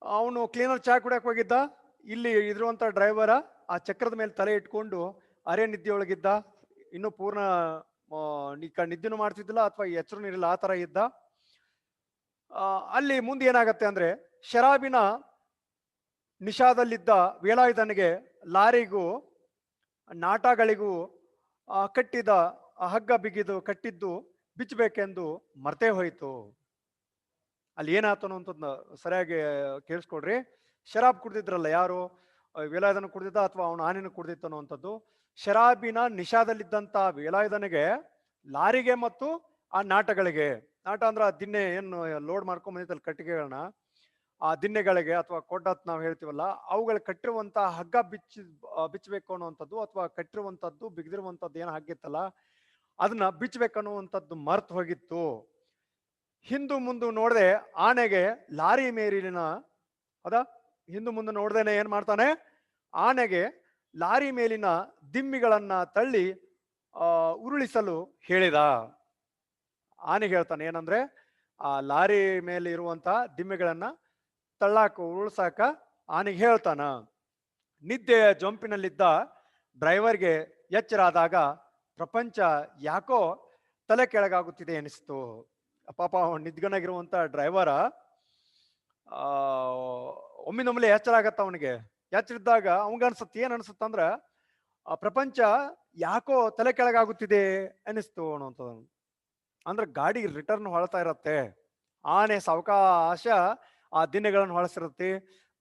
ಅವನು ಕ್ಲೀನರ್ ಚಾ ಕುಡಿಯಕ್ ಹೋಗಿದ್ದ, ಇಲ್ಲಿ ಇದ್ರುವಂತ ಡ್ರೈವರ ಆ ಚಕ್ರದ ಮೇಲೆ ತಲೆ ಇಟ್ಕೊಂಡು ಅರೆ ನಿದ್ದೆಯೊಳಗಿದ್ದ, ಇನ್ನು ಪೂರ್ಣ ನಿದ್ದೆನೂ ಮಾಡ್ತಿದ್ದಿಲ್ಲ ಅಥವಾ ಎಚ್ಚರನೂ ಇರಲಿಲ್ಲ, ಆ ತರ ಇದ್ದ. ಅಲ್ಲಿ ಮುಂದೆ ಏನಾಗತ್ತೆ ಅಂದ್ರೆ, ಶರಾಬಿನ ನಿಷಾದಲ್ಲಿದ್ದ ವೇಲಾಯುಧನಿಗೆ ಲಾರಿಗೂ ನಾಟಗಳಿಗೂ ಕಟ್ಟಿದ ಹಗ್ಗ ಬಿಗಿದು ಕಟ್ಟಿದ್ದು ಬಿಚ್ಚಬೇಕೆಂದು ಮರ್ತೇ ಹೋಯಿತು. ಅಲ್ಲಿ ಏನಾಯ್ತು ಅನ್ನೋಂಥದ್ನ ಸರಿಯಾಗಿ ಕೇಳಿಸ್ಕೊಡ್ರಿ. ಶರಾಬ್ ಕುಡ್ದಿದ್ರಲ್ಲ, ಯಾರು? ವೇಲಾಯುಧನ ಕುಡ್ದಿದ್ದ ಅಥವಾ ಅವನು ಆನೆನ ಕುಡ್ದಿತ್ತು ಅನ್ನುವಂಥದ್ದು. ಶರಾಬಿನ ನಿಷಾದಲ್ಲಿದ್ದಂತ ವೇಲಾಯುಧನಿಗೆ ಲಾರಿಗೆ ಮತ್ತು ಆ ನಾಟಗಳಿಗೆ, ನಾಟ ಅಂದ್ರೆ ಆ ದಿನ್ನೆ ಏನು ಲೋಡ್ ಮಾಡ್ಕೊಂಡ್ ಬಂದಿತ್ತಲ್ಲ ಕಟ್ಟಿಗೆಗಳನ್ನ, ಆ ದಿನ್ನೆಗಳಿಗೆ ಅಥವಾ ಕೊಡ್ಡತ್ ನಾವು ಹೇಳ್ತೀವಲ್ಲ, ಅವುಗಳು ಕಟ್ಟಿರುವಂತ ಹಗ್ಗ ಬಿಚ್ಚಬೇಕು ಅನ್ನುವಂಥದ್ದು, ಅಥವಾ ಕಟ್ಟಿರುವಂತದ್ದು ಬಿಗದಿರುವಂತದ್ದು ಏನು ಹಗ್ಗಿತ್ತಲ್ಲ ಅದನ್ನ ಬಿಚ್ಚಬೇಕನ್ನುವಂಥದ್ದು ಮರ್ತು ಹೋಗಿತ್ತು. ಹಿಂದು ಮುಂದೆ ನೋಡದೆ ಆನೆಗೆ ಲಾರಿ ಮೇಲಿನ ಹಿಂದು ಮುಂದೆ ನೋಡ್ದೇನೆ ಏನ್ ಮಾಡ್ತಾನೆ, ಆನೆಗೆ ಲಾರಿ ಮೇಲಿನ ದಿಮ್ಮಿಗಳನ್ನ ತಳ್ಳಿ ಉರುಳಿಸಲು ಹೇಳಿದ. ಆನೆಗೆ ಹೇಳ್ತಾನೆ ಏನಂದ್ರೆ, ಆ ಲಾರಿ ಮೇಲೆ ಇರುವಂತ ದಿಮ್ಮಿಗಳನ್ನ ತಳ್ಳಾಕ ಉರುಳ್ಸಾಕ ಆನೆಗೆ ಹೇಳ್ತಾನ. ನಿದ್ದೆಯ ಜೊಂಪಿನಲ್ಲಿದ್ದ ಡ್ರೈವರ್ಗೆ ಎಚ್ಚರ ಆದಾಗ ಪ್ರಪಂಚ ಯಾಕೋ ತಲೆ ಕೆಳಗಾಗುತ್ತಿದೆ ಅನಿಸ್ತು. ಪಾಪ ನಿದ್ಗನಾಗಿರುವಂತ ಡ್ರೈವರ ಒಮ್ಮಿನೊಮ್ಮಲೆ ಎಚ್ಚರ ಆಗತ್ತ ಅವನಿಗೆ. ಎಚ್ಚರಿದ್ದಾಗ ಅವಂಗ ಅನ್ಸುತ್ತೆ, ಏನ್ ಅನ್ಸುತ್ತಂದ್ರ ಪ್ರಪಂಚ ಯಾಕೋ ತಲೆ ಕೆಳಗಾಗುತ್ತಿದೆ ಅನಿಸ್ತು ಅನ್ನುವಂಥದ್ದು. ಅಂದ್ರೆ ಗಾಡಿ ರಿಟರ್ನ್ ಹೊಳ್ತಾ ಇರತ್ತೆ, ಆನೆ ಸಾವಕಾಶ ಆ ದಿನ್ನೆಗಳನ್ನು ಹೊಳಸಿರುತ್ತೆ.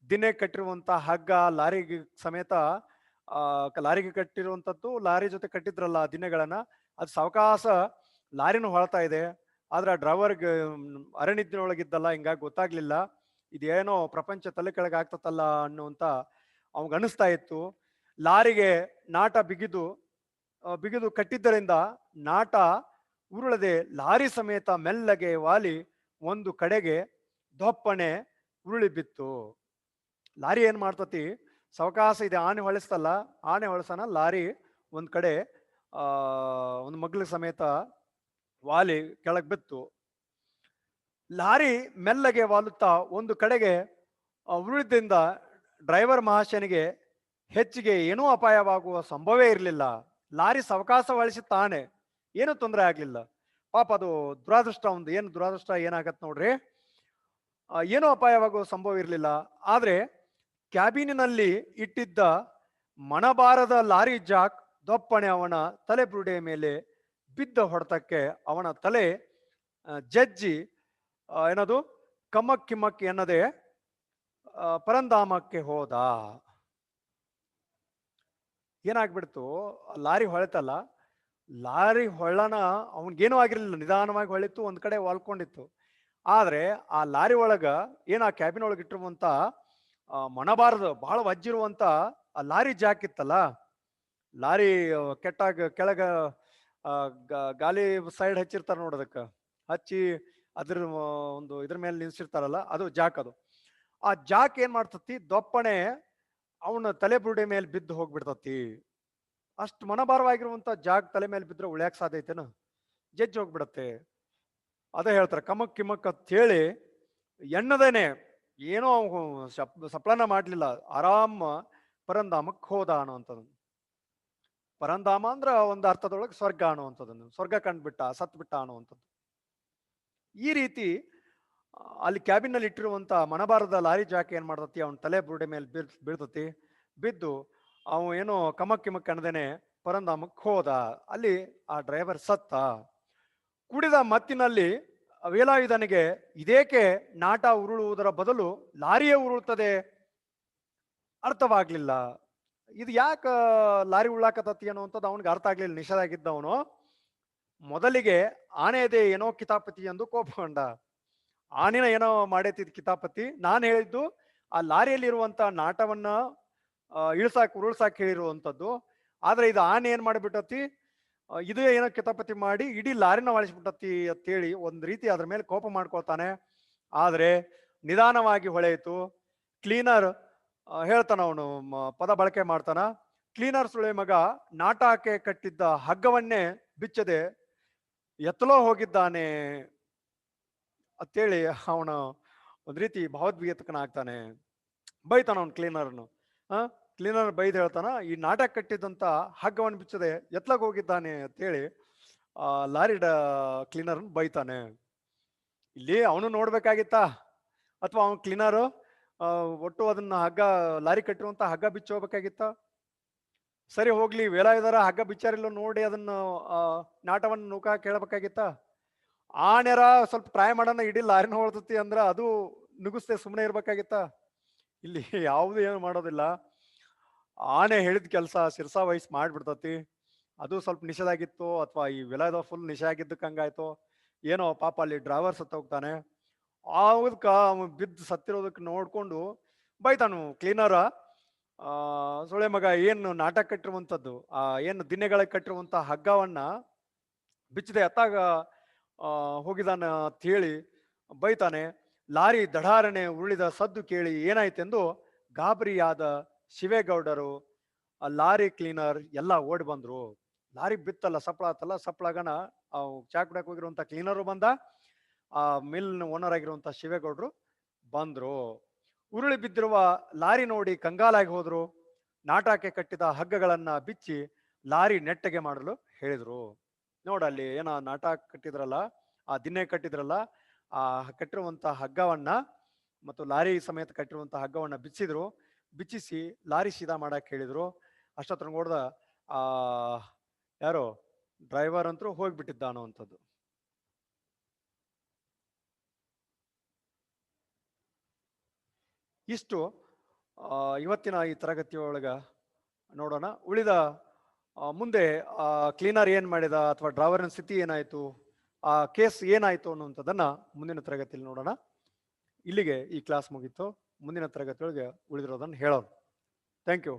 ದಿನ್ನೆ ಕಟ್ಟಿರುವಂತ ಹಗ್ಗ ಲಾರಿಗೆ ಸಮೇತ ಲಾರಿಗೆ ಕಟ್ಟಿರುವಂತದ್ದು, ಲಾರಿ ಜೊತೆ ಕಟ್ಟಿದ್ರಲ್ಲ ಆ ದಿನ್ನೆಗಳನ್ನ, ಅದು ಸಾವಕಾಶ ಲಾರಿನೂ ಹೊಳ್ತಾ ಇದೆ. ಆದ್ರೆ ಡ್ರೈವರ್ಗೆ ಅರಣಿದ್ದಿನೊಳಗಿದ್ದಲ್ಲ, ಹಿಂಗಾಗಿ ಗೊತ್ತಾಗ್ಲಿಲ್ಲ, ಇದೇನೋ ಪ್ರಪಂಚ ತಲೆ ಕೆಳಗೆ ಆಗ್ತತಲ್ಲ ಅನ್ನುವಂತ ಅವಂಗ ಅನಿಸ್ತಾ ಇತ್ತು. ಲಾರಿಗೆ ನಾಟ ಬಿಗಿದು ಕಟ್ಟಿದ್ದರಿಂದ ನಾಟ ಉರುಳದೆ ಲಾರಿ ಸಮೇತ ಮೆಲ್ಲಗೆ ವಾಲಿ ಒಂದು ಕಡೆಗೆ ದೊಪ್ಪಣೆ ಉರುಳಿ ಬಿತ್ತು. ಲಾರಿ ಏನ್ ಮಾಡ್ತತಿ, ಸಾವಕಾಶ ಇದೆ, ಆನೆ ಹೊಳಿಸ್ತಲ್ಲ, ಆನೆ ಹೊಳಸನ ಲಾರಿ ಒಂದ್ ಕಡೆ ಒಂದು ಮಗ್ಲ ಸಮೇತ ವಾಲಿ ಕೆಳಗ್ ಬಿತ್ತು. ಲಾರಿ ಮೆಲ್ಲಗೆ ವಾಲುತ್ತಾ ಒಂದು ಕಡೆಗೆ ಉರುಳಿದಿಂದ ಡ್ರೈವರ್ ಮಹಾಶಯನಿಗೆ ಹೆಚ್ಚಿಗೆ ಏನೂ ಅಪಾಯವಾಗುವ ಸಂಭವವೇ ಇರಲಿಲ್ಲ. ಲಾರಿ ಸಾವಕಾಶ ವಳಿಸುತ್ತಾನೆ, ಏನೂ ತೊಂದರೆ ಆಗ್ಲಿಲ್ಲ. ಪಾಪ ಅದು ದುರಾದೃಷ್ಟ, ಒಂದು ಏನು ದುರಾದೃಷ್ಟ ಏನಾಗತ್ ನೋಡ್ರಿ, ಏನೂ ಅಪಾಯವಾಗುವ ಸಂಭವ ಇರಲಿಲ್ಲ. ಆದ್ರೆ ಕ್ಯಾಬಿನಿನಲ್ಲಿ ಇಟ್ಟಿದ್ದ ಮಣಬಾರದ ಲಾರಿ ಜಾಕ್ ದೊಪ್ಪಣೆ ಅವನ ತಲೆ ಬುರುಡೆಯ ಮೇಲೆ ಬಿದ್ದ ಹೊಡೆತಕ್ಕೆ ಅವನ ತಲೆ ಜಜ್ಜಿ ಏನದು ಕಮ್ಮಕ್ ಕಿಮ್ಮಕ್ ಎನ್ನದೆ ಪರಂಧಾಮಕ್ಕೆ ಹೋದ. ಏನಾಗ್ಬಿಡ್ತು, ಲಾರಿ ಹೊಳೆತಲ್ಲ, ಲಾರಿ ಹೊಳ್ಳನ ಅವನ್ಗೇನೂ ಆಗಿರ್ಲಿಲ್ಲ, ನಿಧಾನವಾಗಿ ಹೊಳಿತು, ಒಂದ್ ಕಡೆ ವಾಲ್ಕೊಂಡಿತ್ತು. ಆದ್ರೆ ಆ ಲಾರಿ ಒಳಗ ಏನ ಆ ಕ್ಯಾಬಿನ್ ಒಳಗೆ ಇಟ್ಟಿರುವಂತ ಮಣಬಾರದು ಬಹಳ ವಜ್ಜಿರುವಂತ ಆ ಲಾರಿ ಜಾಕ್ ಇತ್ತಲ್ಲ, ಲಾರಿ ಕೆಟ್ಟಾಗ ಕೆಳಗ ಗಾಲಿ ಸೈಡ್ ಹಚ್ಚಿರ್ತಾರ ನೋಡೋದಕ್ಕ, ಹಚ್ಚಿ ಅದ್ರ ಒಂದು ಇದ್ರ ಮೇಲೆ ನಿಲ್ಸಿರ್ತಾರಲ್ಲ, ಅದು ಜಾಕ್. ಅದು ಆ ಜಾಕ್ ಏನ್ ಮಾಡ್ತತಿ, ದೊಪ್ಪಣೆ ಅವನ ತಲೆ ಬುರುಡೆ ಮೇಲೆ ಬಿದ್ದು ಹೋಗ್ಬಿಡ್ತತಿ. ಅಷ್ಟು ಮನಭಾರವಾಗಿರುವಂತ ಜಾಗ್ ತಲೆ ಮೇಲೆ ಬಿದ್ರೆ ಉಳ್ಯಾಕ್ ಸಾಧ್ಯ ಐತೆನ, ಜಜ್ಜಿ ಹೋಗ್ಬಿಡತ್ತೆ. ಅದೇ ಹೇಳ್ತಾರೆ ಕಮಕ್ ಕಿಮಕ್ ಅಂತ ಹೇಳಿ ಎನ್ನದೇನೆ, ಏನೋ ಸಪ್ಲನ ಮಾಡ್ಲಿಲ್ಲ, ಆರಾಮ್ ಪರಂಧಾಮಕ್ ಹೋದ ಅನ್ನುವಂಥದ್ದು. ಪರಂಧಾಮ ಅಂದ್ರ ಒಂದು ಅರ್ಥದೊಳಗೆ ಸ್ವರ್ಗ ಅನ್ನುವಂಥದ್ದು, ಸ್ವರ್ಗ ಕಂಡ್ಬಿಟ್ಟ, ಸತ್ ಬಿಟ್ಟ ಅನ್ನುವಂಥದ್ದು. ಈ ರೀತಿ ಅಲ್ಲಿ ಕ್ಯಾಬಿನ್ ನಲ್ಲಿ ಇಟ್ಟಿರುವಂತ ಮಣಬಾರದ ಲಾರಿ ಜಾಕ್ ಏನ್ ಮಾಡ್ತತಿ, ಅವನ ತಲೆ ಬುರುಡೆ ಮೇಲೆ ಬೀಳ್ತತಿ. ಬಿದ್ದು ಅವ ಏನೋ ಕಮಕ್ ಕಿಮಕ್ ಅನ್ನದೇನೆ ಪರಂಧಾಮಕ್ ಹೋದ. ಅಲ್ಲಿ ಆ ಡ್ರೈವರ್ ಸತ್ತ. ಕುಡಿದ ಮತ್ತಿನಲ್ಲಿ ವೇಲಾಯುಧನಿಗೆ ಇದೇಕೆ ನಾಟ ಉರುಳುವುದರ ಬದಲು ಲಾರಿಯೇ ಉರುಳುತ್ತದೆ ಅರ್ಥವಾಗ್ಲಿಲ್ಲ. ಇದು ಯಾಕ ಲಾರಿ ಉಳ್ಳಾಕತತಿ ಅನ್ನುವಂಥದ್ದು ಅವನಿಗೆ ಅರ್ಥ ಆಗ್ಲಿಲ್ಲ. ನಿಷೇಧಾಗಿದ್ದವನು ಮೊದಲಿಗೆ ಆನೆಯದೇ ಏನೋ ಕಿತಾಪತಿ ಎಂದು ಕೋಪಗೊಂಡ. ಆನೆನ ಏನೋ ಮಾಡೈತಿದ್ ಕಿತಾಪತಿ, ನಾನು ಹೇಳಿದ್ದು ಆ ಲಾರಿಯಲ್ಲಿ ಇರುವಂತ ನಾಟವನ್ನ ಉರುಳ್ಸಾಕ್ ಹೇಳಿರುವಂತದ್ದು. ಆದ್ರೆ ಇದು ಆನೆ ಏನ್ ಮಾಡಿಬಿಟ್ಟತಿ, ಇದು ಏನೋ ಕಿತಾಪತಿ ಮಾಡಿ ಇಡೀ ಲಾರಿನ ಅಳಿಸ್ಬಿಟ್ಟತಿ ಅಂತೇಳಿ ಒಂದ್ ರೀತಿ ಅದ್ರ ಮೇಲೆ ಕೋಪ ಮಾಡ್ಕೊಳ್ತಾನೆ. ಆದ್ರೆ ನಿಧಾನವಾಗಿ ಹೊಳೆಯಿತು. ಕ್ಲೀನರ್ ಹೇಳ್ತಾನ, ಅವನು ಪದ ಬಳಕೆ ಮಾಡ್ತಾನ. ಕ್ಲೀನರ್ ಸುಳೆ ಮಗ ನಾಟಕ್ಕೆ ಕಟ್ಟಿದ್ದ ಹಗ್ಗವನ್ನೇ ಬಿಚ್ಚದೆ ಎತ್ತಲೋ ಹೋಗಿದ್ದಾನೆ ಅಂತೇಳಿ ಅವನು ಒಂದ್ ರೀತಿ ಭಾವೋದ್ವೇಗಕನಾಗ್ತಾನೆ. ಬೈತಾನ ಅವನು ಕ್ಲೀನರ್ನು. ಕ್ಲೀನರ್ ಬೈದ್ ಹೇಳ್ತಾನ, ಈ ನಾಟಕ ಕಟ್ಟಿದಂತ ಹಗ್ಗವನ್ನು ಬಿಚ್ಚದೆ ಎತ್ಲಾಗ ಹೋಗಿದ್ದಾನೆ ಅಂತೇಳಿ ಲಾರಿ ಕ್ಲೀನರ್ ಬೈತಾನೆ. ಇಲ್ಲಿ ಅವನು ನೋಡ್ಬೇಕಾಗಿತ್ತ, ಅಥವಾ ಅವನು ಕ್ಲೀನರು ಒಟ್ಟು ಅದನ್ನ ಹಗ್ಗ ಲಾರಿ ಕಟ್ಟಿರುವಂತ ಹಗ್ಗ ಬಿಚ್ಚಿ ಹೋಗ್ಬೇಕಾಗಿತ್ತ? ಸರಿ ಹೋಗ್ಲಿ, ವೇಲಾಯುಧರ ಹಗ್ಗ ಬಿಚ್ಚಾರಿಲ್ಲ ನೋಡಿ ಅದನ್ನ ನಾಟವನ್ನು ನೂಕ ಕೇಳಬೇಕಾಗಿತ್ತ? ಆನೆರ ಸ್ವಲ್ಪ ಟ್ರೈ ಮಾಡೋಣ ಇಡೀ ಲಾರಿನ ಹೊಳ್ತತಿ ಅಂದ್ರ ಅದು ನುಗ್ಗಿಸ್ತೆ ಸುಮ್ಮನೆ ಇರ್ಬೇಕಾಗಿತ್ತ? ಇಲ್ಲಿ ಯಾವುದು ಏನು ಮಾಡೋದಿಲ್ಲ. ಆನೆ ಹೇಳಿದ ಕೆಲಸ ಶಿರ್ಸಾ ವಹಿಸಿ ಮಾಡ್ಬಿಡ್ತತಿ. ಅದು ಸ್ವಲ್ಪ ನಿಷೇಧಾಗಿತ್ತು, ಅಥವಾ ಈ ವೇಲಾಯುಧ ಫುಲ್ ನಿಷೆ ಆಗಿದ್ದಕ್ಕೆ ಹಂಗಾಯ್ತು ಏನೋ. ಪಾಪ ಅಲ್ಲಿ ಡ್ರೈವರ್ ಸತ್ತ ಹೋಗ್ತಾನೆ. ಅವದಕ್ಕ ಬಿದ್ದು ಸತ್ತಿರೋದಕ್ಕೆ ನೋಡ್ಕೊಂಡು ಬೈತಾನು ಕ್ಲೀನರ. ಸೊಳೆ ಮಗ ಏನು ನಾಟಕ ಕಟ್ಟಿರುವಂಥದ್ದು, ಏನು ದಿನೆಗಳಿಗೆ ಕಟ್ಟಿರುವಂತ ಹಗ್ಗವನ್ನ ಬಿಚ್ಚದೆ ಎತ್ತಾಗ ಹೋಗಿದಾನ ಅಂತ ಹೇಳಿ ಬೈತಾನೆ. ಲಾರಿ ದಢಾರಣೆ ಉರುಳಿದ ಸದ್ದು ಕೇಳಿ ಏನಾಯ್ತೆಂದು ಗಾಬರಿಯಾದ ಶಿವೇಗೌಡರು, ಆ ಲಾರಿ ಕ್ಲೀನರ್ ಎಲ್ಲ ಓಡಿ ಬಂದ್ರು. ಲಾರಿ ಬಿತ್ತಲ್ಲ, ಸಪ್ಳ ಆತಲ್ಲ, ಸಪ್ಳಾಗನ ಚಾ ಕುಡಕ್ ಹೋಗಿರುವಂತ ಕ್ಲೀನರು ಬಂದ, ಆ ಮಿಲ್ ಓನರ್ ಆಗಿರುವಂತ ಶಿವೇಗೌಡರು ಬಂದ್ರು. ಉರುಳಿ ಬಿದ್ದಿರುವ ಲಾರಿ ನೋಡಿ ಕಂಗಾಲಾಗಿ ಹೋದ್ರು. ನಾಟಕ್ಕೆ ಕಟ್ಟಿದ ಹಗ್ಗಗಳನ್ನ ಬಿಚ್ಚಿ ಲಾರಿ ನೆಟ್ಟಗೆ ಮಾಡಲು ಹೇಳಿದ್ರು. ನೋಡಲ್ಲಿ ಏನ ನಾಟಕ ಕಟ್ಟಿದ್ರಲ್ಲ, ಆ ದಿನೇ ಕಟ್ಟಿದ್ರಲ್ಲ, ಆ ಕಟ್ಟಿರುವಂತ ಹಗ್ಗವನ್ನ ಮತ್ತು ಲಾರಿ ಸಮೇತ ಕಟ್ಟಿರುವಂತ ಹಗ್ಗವನ್ನ ಬಿಚ್ಚಿದ್ರು. ಬಿಚ್ಚಿಸಿ ಲಾರಿ ಸೀದಾ ಮಾಡಕ್ ಹೇಳಿದ್ರು. ಅಷ್ಟೊತ್ತರ ನೋಡ್ದ ಆ ಯಾರೋ ಡ್ರೈವರ್ ಅಂತೂ ಹೋಗ್ಬಿಟ್ಟಿದ್ದ ಅನ್ನುವಂಥದ್ದು. ಇಷ್ಟು ಇವತ್ತಿನ ಈ ತರಗತಿಯೊಳಗ ನೋಡೋಣ. ಉಳಿದ ಮುಂದೆ ಕ್ಲೀನರ್ ಏನ್ ಮಾಡಿದ, ಅಥವಾ ಡ್ರೈವರ್ನ ಸ್ಥಿತಿ ಏನಾಯ್ತು, ಆ ಕೇಸ್ ಏನಾಯ್ತು ಅನ್ನುವಂಥದ್ದನ್ನ ಮುಂದಿನ ತರಗತಿಯಲ್ಲಿ ನೋಡೋಣ. ಇಲ್ಲಿಗೆ ಈ ಕ್ಲಾಸ್ ಮುಗೀತು. ಮುಂದಿನ ತರಗತಿಯೊಳಗೆ ಉಳಿದಿರೋದನ್ನು ಹೇಳೋಣ. Thank you.